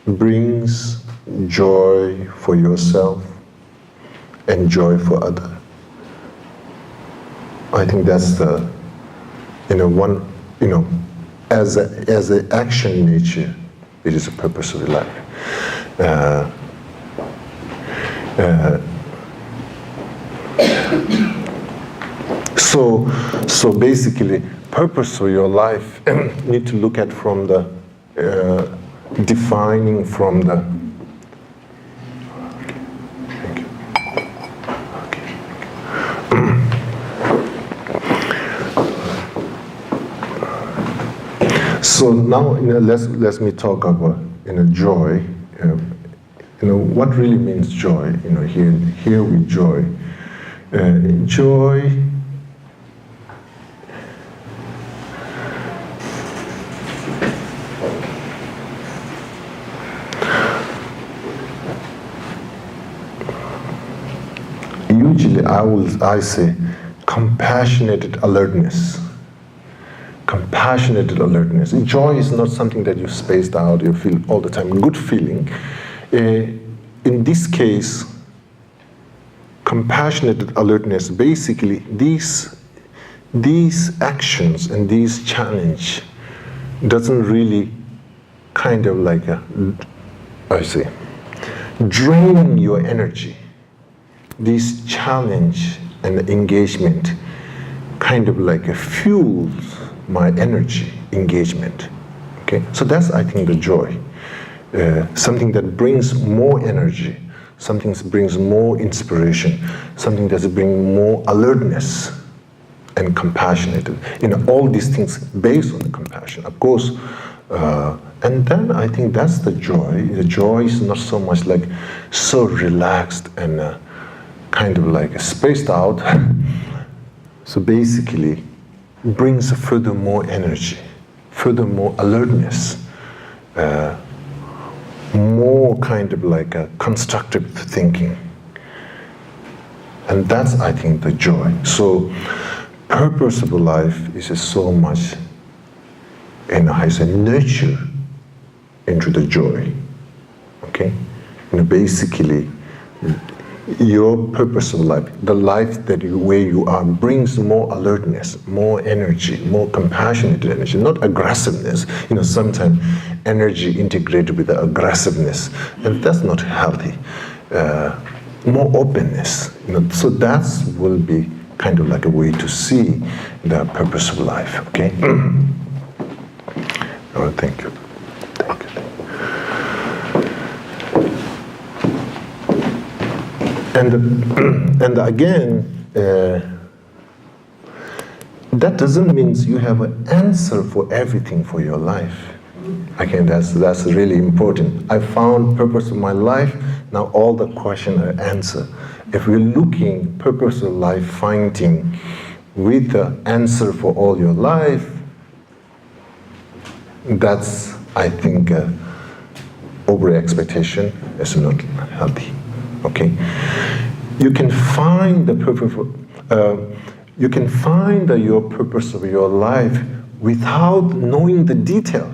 brings joy for yourself and joy for others. I think that's the, as an action nature, it is a purpose of life. So basically, purpose of your life need to look at from the defining from the. So now, let me talk about joy. What really means joy? Here we joy. Joy. Usually, I say compassionate alertness. Compassionate alertness. Joy is not something that you spaced out, you feel all the time, good feeling. In this case, compassionate alertness, basically these actions and these challenge doesn't really kind of like draining your energy. This challenge and engagement kind of like fuels my energy engagement. Okay, so that's, I think, the joy. Something that brings more energy, something that brings more inspiration, something that brings more alertness and compassionate. All these things based on the compassion, of course. And then I think that's the joy. The joy is not so much like so relaxed and kind of like spaced out. So basically, brings furthermore energy, furthermore alertness, more kind of like a constructive thinking. And that's, I think, the joy. So purpose of life is so much, has a nurture into the joy. Okay? Basically, your purpose of life, the life where you are, brings more alertness, more energy, more compassionate energy, not aggressiveness. Sometimes energy integrated with the aggressiveness, and that's not healthy. More openness. So that will be kind of like a way to see the purpose of life. Okay. Oh, thank you. And again, that doesn't mean you have an answer for everything for your life. Again, that's really important. I found purpose of my life. Now all the questions are answered. If we're looking purpose of life, finding with the answer for all your life, that's, I think, over expectation is not healthy. Okay, you can find the purpose. You can find your purpose of your life without knowing the detail.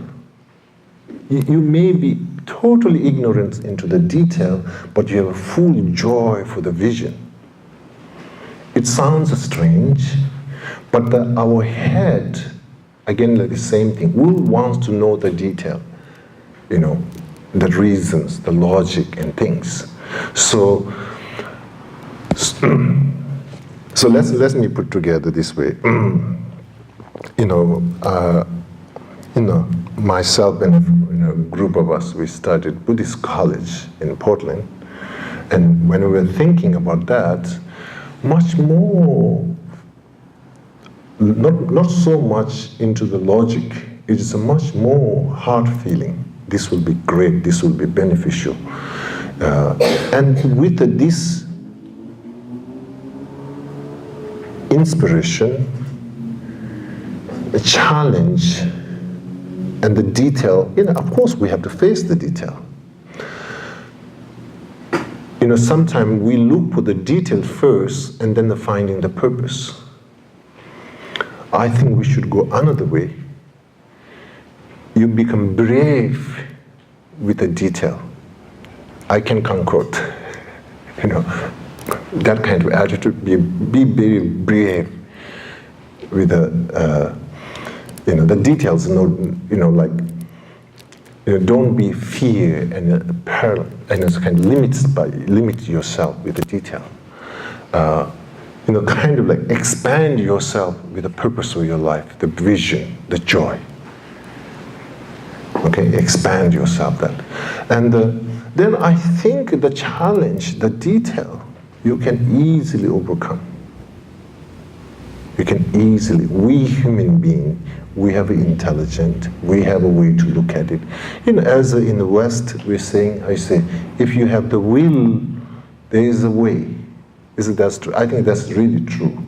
You may be totally ignorant into the detail, but you have a full joy for the vision. It sounds strange, but our head, again, like the same thing, will want to know the detail. The reasons, the logic, and things. So let me put together this way. Myself and a group of us, we started Buddhist college in Portland, and when we were thinking about that, much more, not so much into the logic. It is a much more heart feeling. This will be great. This will be beneficial. And with this inspiration, a challenge And the detail, of course we have to face the detail. Sometimes we look for the detail first and then finding the purpose. I think we should go another way. You become brave with the detail. I can concord. That kind of attitude, be very brave with the details, don't be fear and kind of limit yourself with the detail. Kind of like expand yourself with the purpose of your life, the vision, the joy. Okay, expand yourself that. And then I think the challenge, the detail, you can easily overcome. You can easily, we human beings, we have intelligent, we have a way to look at it. As in the West, I say, if you have the will, there is a way. That's true? I think that's really true.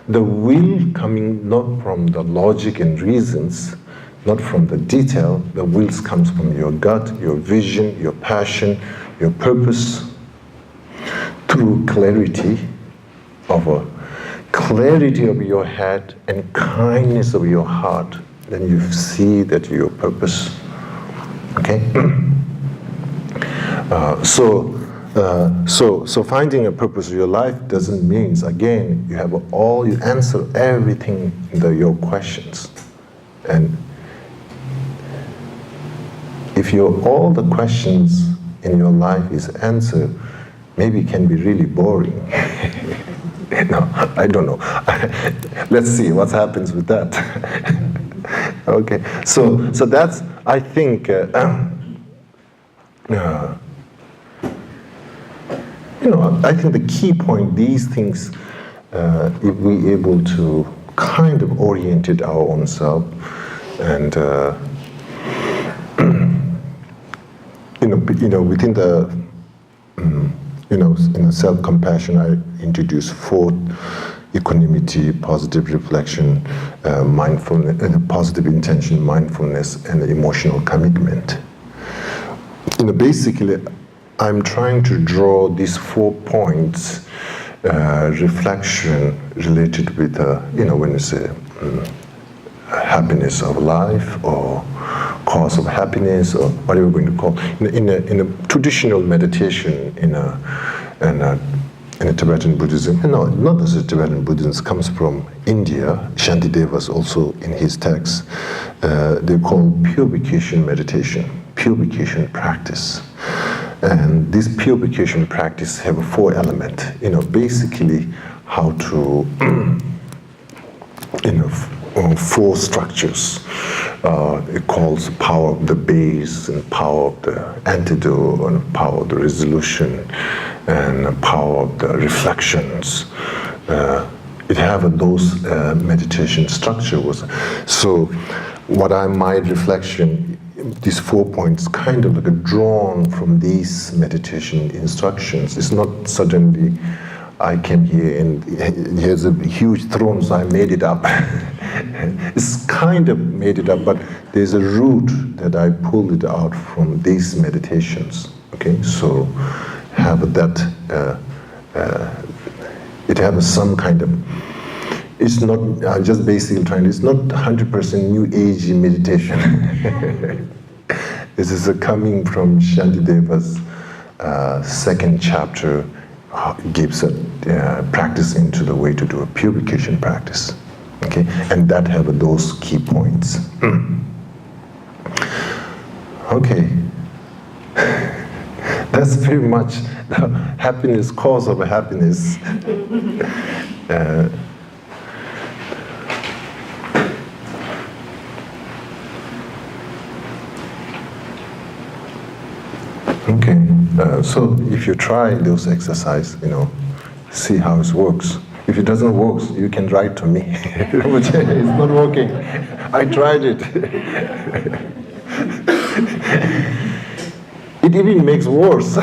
The will coming not from the logic and reasons, not from the detail, the will comes from your gut, your vision, your passion, your purpose, through clarity of your head and kindness of your heart. Then you see that your purpose. Okay. So finding a purpose of your life doesn't mean, again, you answer everything your questions. And if all the questions in your life is answered, maybe it can be really boring. No, I don't know. Let's see what happens with that. Okay, so that's, I think, I think the key point, these things, if we able to kind of orient it our own self, and within the in self-compassion, I introduce 4: equanimity, positive reflection, mindfulness, positive intention, mindfulness, and emotional commitment. Basically, I'm trying to draw these 4 points, reflection related with, when you say happiness of life or cause of happiness or whatever we're going to call. In a traditional meditation in a Tibetan Buddhism, not as a Tibetan Buddhism, comes from India. Shantidevas also in his text, they call purification meditation, purification practice. And this purification practice have 4 elements. Basically how to, 4 structures. It calls power of the base, and power of the antidote, and power of the resolution, and power of the reflections. It have those meditation structures. So what my reflection, these 4 points kind of like drawn from these meditation instructions. It's not suddenly I came here and here's a huge throne, so I made it up. It's kind of made it up, but there's a root that I pulled it out from these meditations. Okay, so have that, it has some kind of, it's not, just basically it's not 100% new age meditation. This is coming from Shantideva's 2nd chapter, gives a practice into the way to do a purification practice. Okay, and that have those key points. Okay, that's pretty much the happiness, cause of happiness. Okay, so if you try those exercises, see how it works. If it doesn't work, you can write to me. It's not working. I tried it. It even makes worse.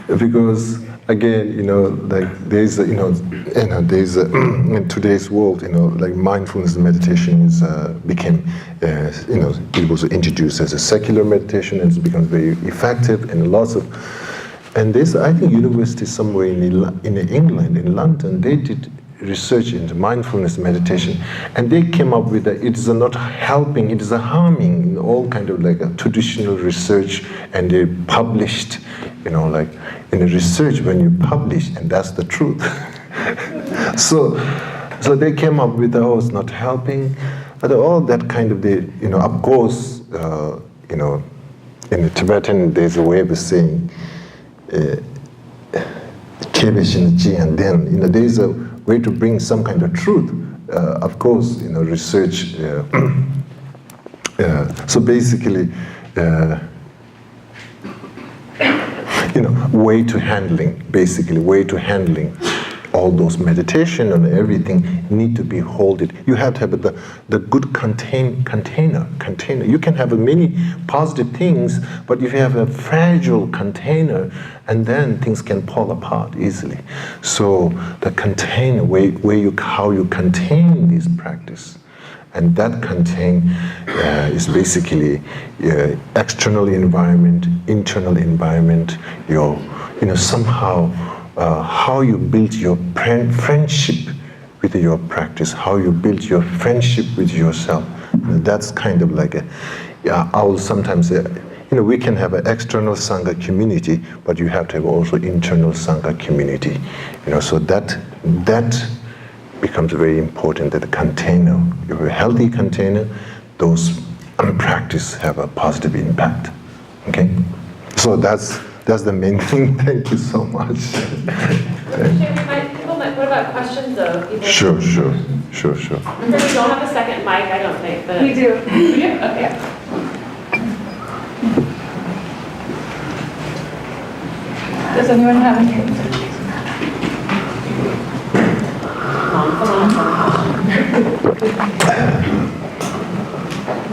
Because again, like there's, there's in today's world, like mindfulness meditation is became, it was introduced as a secular meditation, and it's become very effective, and lots of, and there's, I think, university somewhere in England, in London, they did research into mindfulness meditation, and they came up with that it is not helping, it is a harming, all kind of like a traditional research, and they published, like in a research when you publish, and that's the truth. so they came up with, oh, it's not helping, but all that kind of, of course, in the Tibetan there's a way of saying, and then, there's a way to bring some kind of truth. Of course, research. So basically, way to handling all those meditation and everything need to be holded. You have to have the good container. You can have many positive things, but if you have a fragile container, and then things can fall apart easily. So the container, how you contain this practice, and that is basically external environment, internal environment. Somehow. How you build your friendship with your practice, how you build your friendship with yourself. That's kind of like I will sometimes say, we can have an external Sangha community, but you have to have also internal Sangha community. So that becomes very important, that the container, if you have a healthy container, those unpracticed have a positive impact. Okay? So that's the main thing. Thank you so much. What about questions of people? Sure. We don't have a second mic, I don't think. But We do. We do? Okay. Does anyone have any? Come on.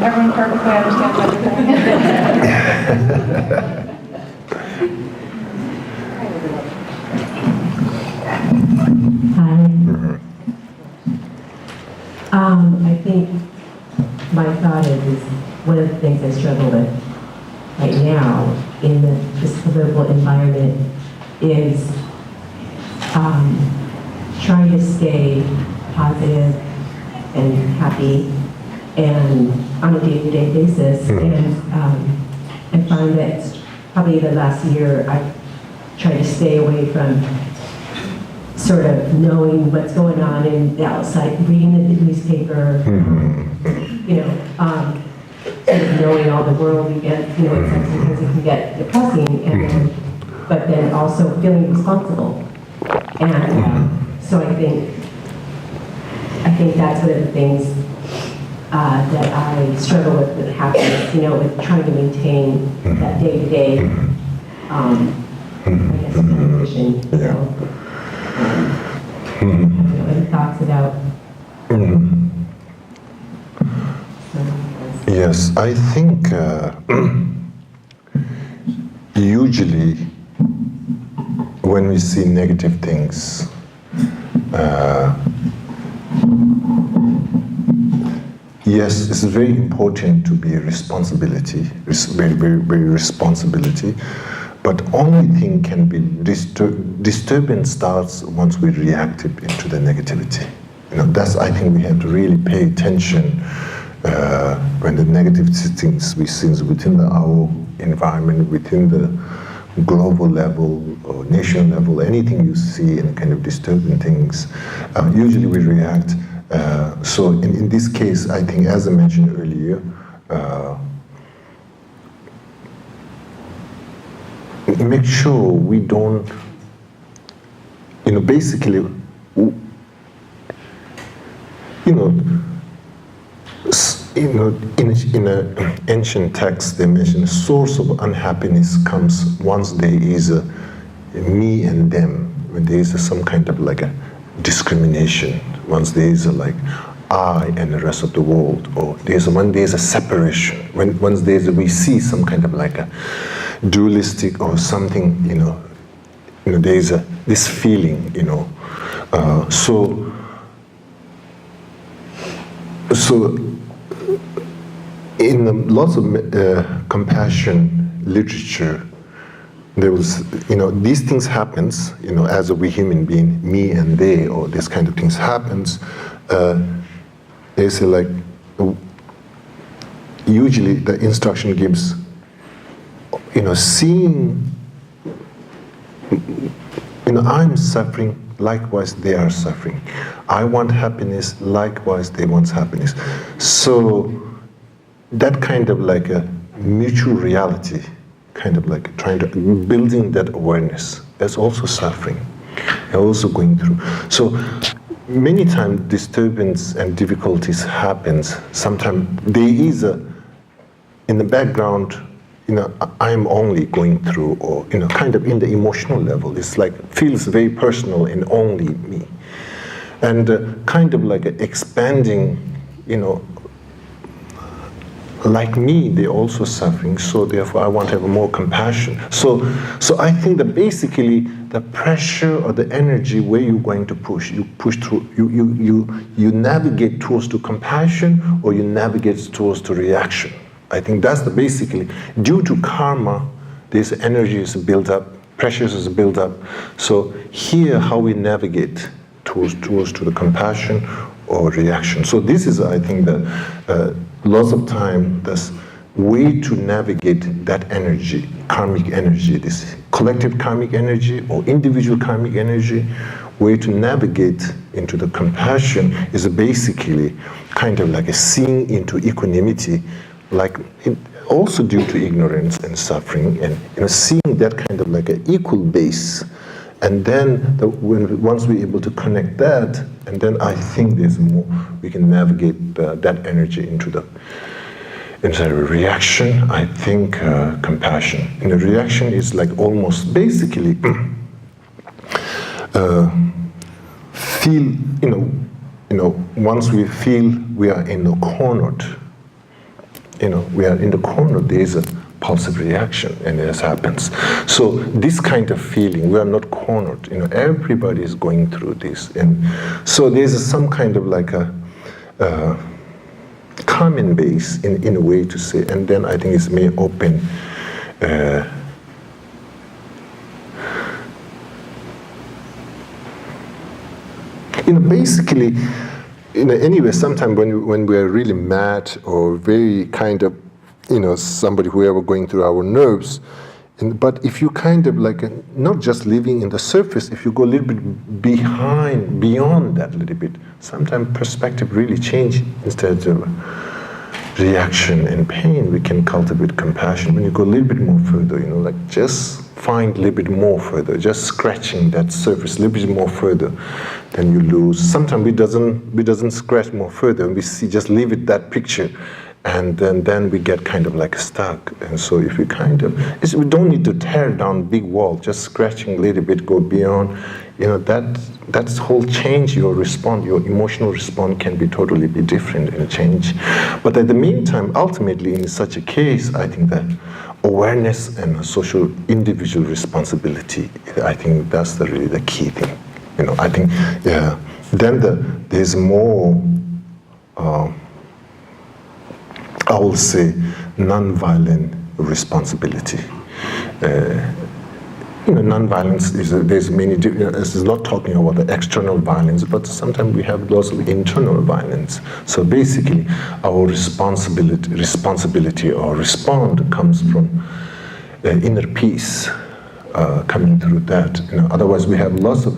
Everyone perfectly understands everything. I think my thought is one of the things I struggle with right now in this political environment is trying to stay positive and happy and on a day-to-day basis, and find that probably the last year I've tried to stay away from sort of knowing what's going on in the outside, reading the newspaper, sort of knowing all the world events, sometimes it can get depressing, but then also feeling responsible. And so I think that's one of the things that I struggle with happiness, with trying to maintain that day-to-day, I guess, condition, any thoughts about? Yes, I think usually when we see negative things, yes, it's very important to be a responsibility, very, very, very responsibility. But only thing can be disturbance starts once we react into the negativity. That's, I think we have to really pay attention when the negative things we see within our environment, within the global level or national level, anything you see and kind of disturbing things, usually we react. So in this case, I think, as I mentioned earlier, make sure we don't, basically, in an ancient text they mention source of unhappiness comes once there is a me and them, when there is some kind of like a discrimination, once there is a like I and the rest of the world, or when there's a separation, we see some kind of like a dualistic or something, there is this feeling, so in lots of compassion literature, there was, these things happens, as a human being, me and they, or this kind of things happens. They say like, usually the instruction gives, seeing, I'm suffering, likewise they are suffering. I want happiness, likewise they want happiness. So that kind of like a mutual reality, kind of like trying to, building that awareness, that's also suffering, and also going through. So many times disturbance and difficulties happens. Sometimes there is in the background, I'm only going through, or kind of in the emotional level, it's like feels very personal and only me, and kind of like expanding, like me, they're also suffering, so therefore I want to have more compassion. So I think that basically the pressure or the energy where you're going to push, you push through, you navigate towards to compassion, or you navigate towards to reaction. I think that's basically, due to karma, this energy is built up, pressures is built up. So here, how we navigate towards to the compassion or reaction. So this is, I think, the lots of time, this way to navigate that energy, karmic energy, this collective karmic energy or individual karmic energy, way to navigate into the compassion is basically kind of like a seeing into equanimity, like also due to ignorance and suffering, and seeing that kind of like an equal base. And then once we're able to connect that, and then I think there's more, we can navigate that energy into the reaction. I think compassion. And the reaction is like almost basically feel, once we feel we are in the cornered, we are in the corner, there is a pulsive reaction, and this happens. So this kind of feeling, we are not cornered, everybody is going through this. And so there's some kind of like a common base in a way to say, and then I think it's may open basically, anyway, sometimes when we're really mad or very kind of, somebody, whoever going through our nerves, but if you kind of like, not just living in the surface, if you go a little bit beyond that a little bit, sometimes perspective really change. Instead of reaction and pain, we can cultivate compassion. When you go a little bit more further, like just find a little bit more further, just scratching that surface a little bit more further, then you lose. Sometimes we doesn't scratch more further, and we see, just leave it that picture, and then we get kind of like stuck. And so if we kind of, we don't need to tear down big wall, just scratching a little bit, go beyond, that's whole change your response, your emotional response can be totally be different and change. But at the meantime, ultimately in such a case, I think that awareness and social individual responsibility, I think that's really the key thing. I think, yeah, then there's more, I will say, non-violent responsibility. Non-violence there's many. This is not talking about the external violence, but sometimes we have lots of internal violence. So basically, our responsibility or respond comes from inner peace, coming through that. Otherwise, we have lots of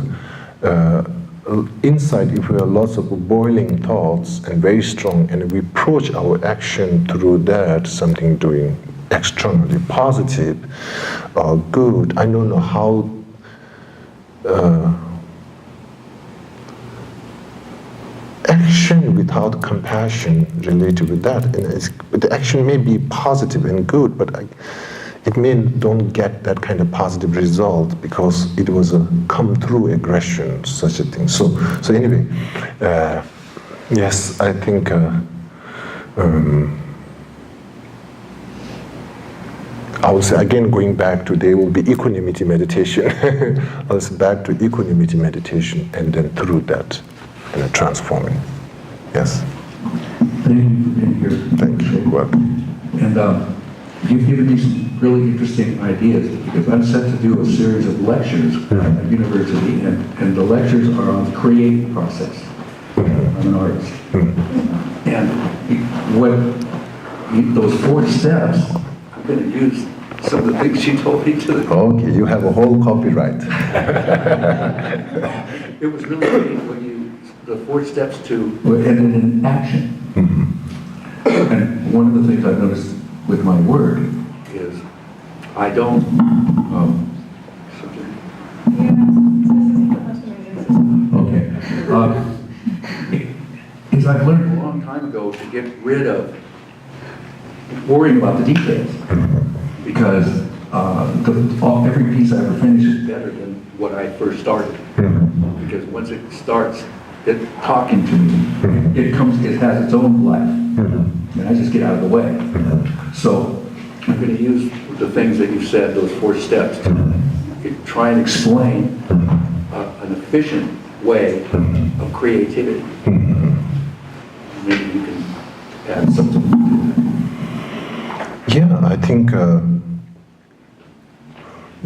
inside. If we have lots of boiling thoughts and very strong, and we approach our action through that, something doing externally positive or good, I don't know how action without compassion related with that, and the action may be positive and good, but it may don't get that kind of positive result because it was a come through aggression, such a thing. So anyway, yes, I think I would say, again, going back to, there will be equanimity meditation. I was back to equanimity meditation, and then through that, transforming. Yes? Thank you for being here. Thank you. Welcome. And you've given me some really interesting ideas, because I'm set to do a series of lectures at university, and the lectures are on the creative process. I'm an artist. And those 4 steps, I'm going to use some of the things you told me to. Okay, you have a whole copyright. It was really great when the 4 steps to, and then in action. And one of the things I've noticed with my work is I don't, okay, is I've learned a long time ago to get rid of worrying about the details, because every piece I ever finish is better than what I first started. Because once it starts talking to me, it has its own life, and I just get out of the way. So I'm going to use the things that you've said, those 4 steps, to try and explain an efficient way of creativity. Maybe you can add something to that. Yeah, I think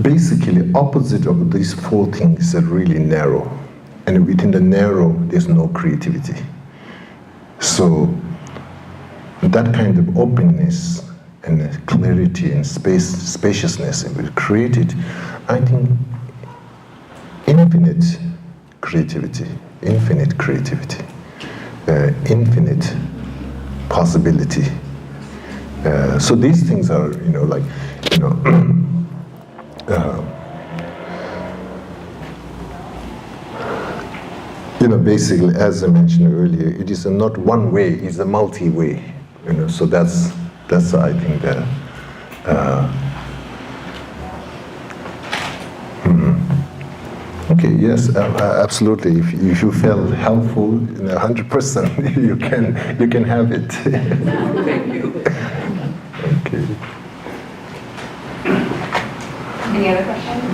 basically opposite of these 4 things are really narrow. And within the narrow, there's no creativity. So that kind of openness and clarity and spaciousness will create it, I think, infinite creativity, infinite possibility. So these things are, basically, as I mentioned earlier, it is not one way; it's a multi-way. So that's I think that. Okay. Yes. Absolutely. If you felt helpful, 100%, you can have it. Thank you. Okay. Any other questions?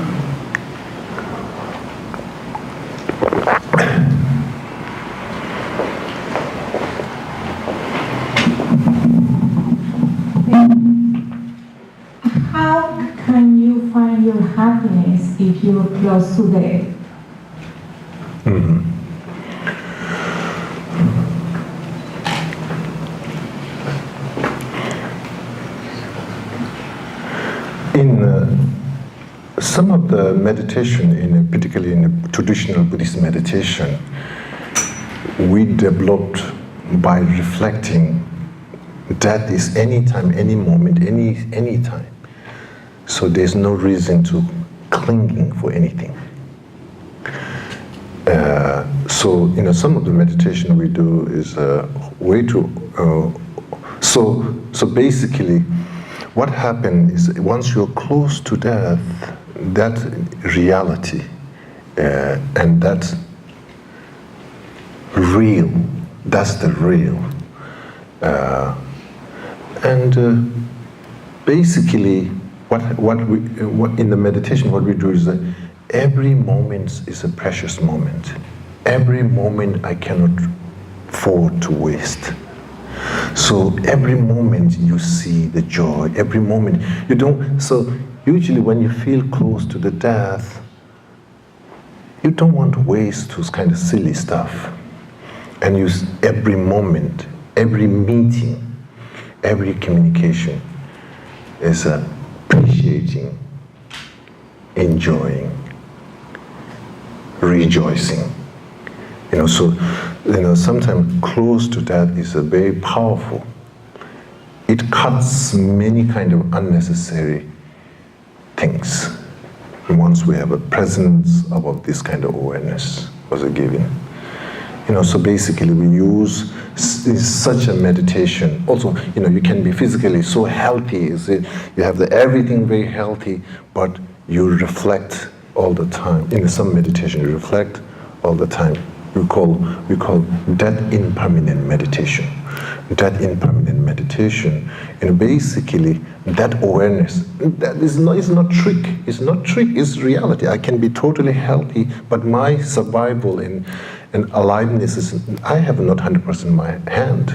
How can you find your happiness if you're close to death? In some of the meditation, particularly in the traditional Buddhist meditation, we developed by reflecting death is anytime, any moment, any time. So there's no reason to clinging for anything. So some of the meditation we do is a way to. So basically, what happens is once you're close to death, that reality and that's real. That's the real. Basically, what in the meditation what we do is that every moment is a precious moment. Every moment I cannot afford to waste. So every moment you see the joy. Every moment you don't. So usually when you feel close to the death, you don't want to waste those kind of silly stuff. And use every moment, every meeting, every communication is appreciating, enjoying, rejoicing. Sometimes close to that is a very powerful. It cuts many kind of unnecessary things. Once we have a presence of this kind of awareness was a given. So basically we use such a meditation. Also, you can be physically so healthy. You have everything very healthy, but you reflect all the time. In some meditation, you reflect all the time. we call that impermanent meditation. That impermanent meditation, and basically that awareness, that is not trick. It's not trick. It's reality. I can be totally healthy, but my survival and aliveness is, I have not 100% in my hand.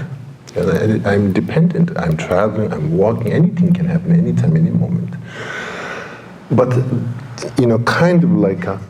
I'm dependent. I'm traveling. I'm walking. Anything can happen anytime, any moment. But kind of like a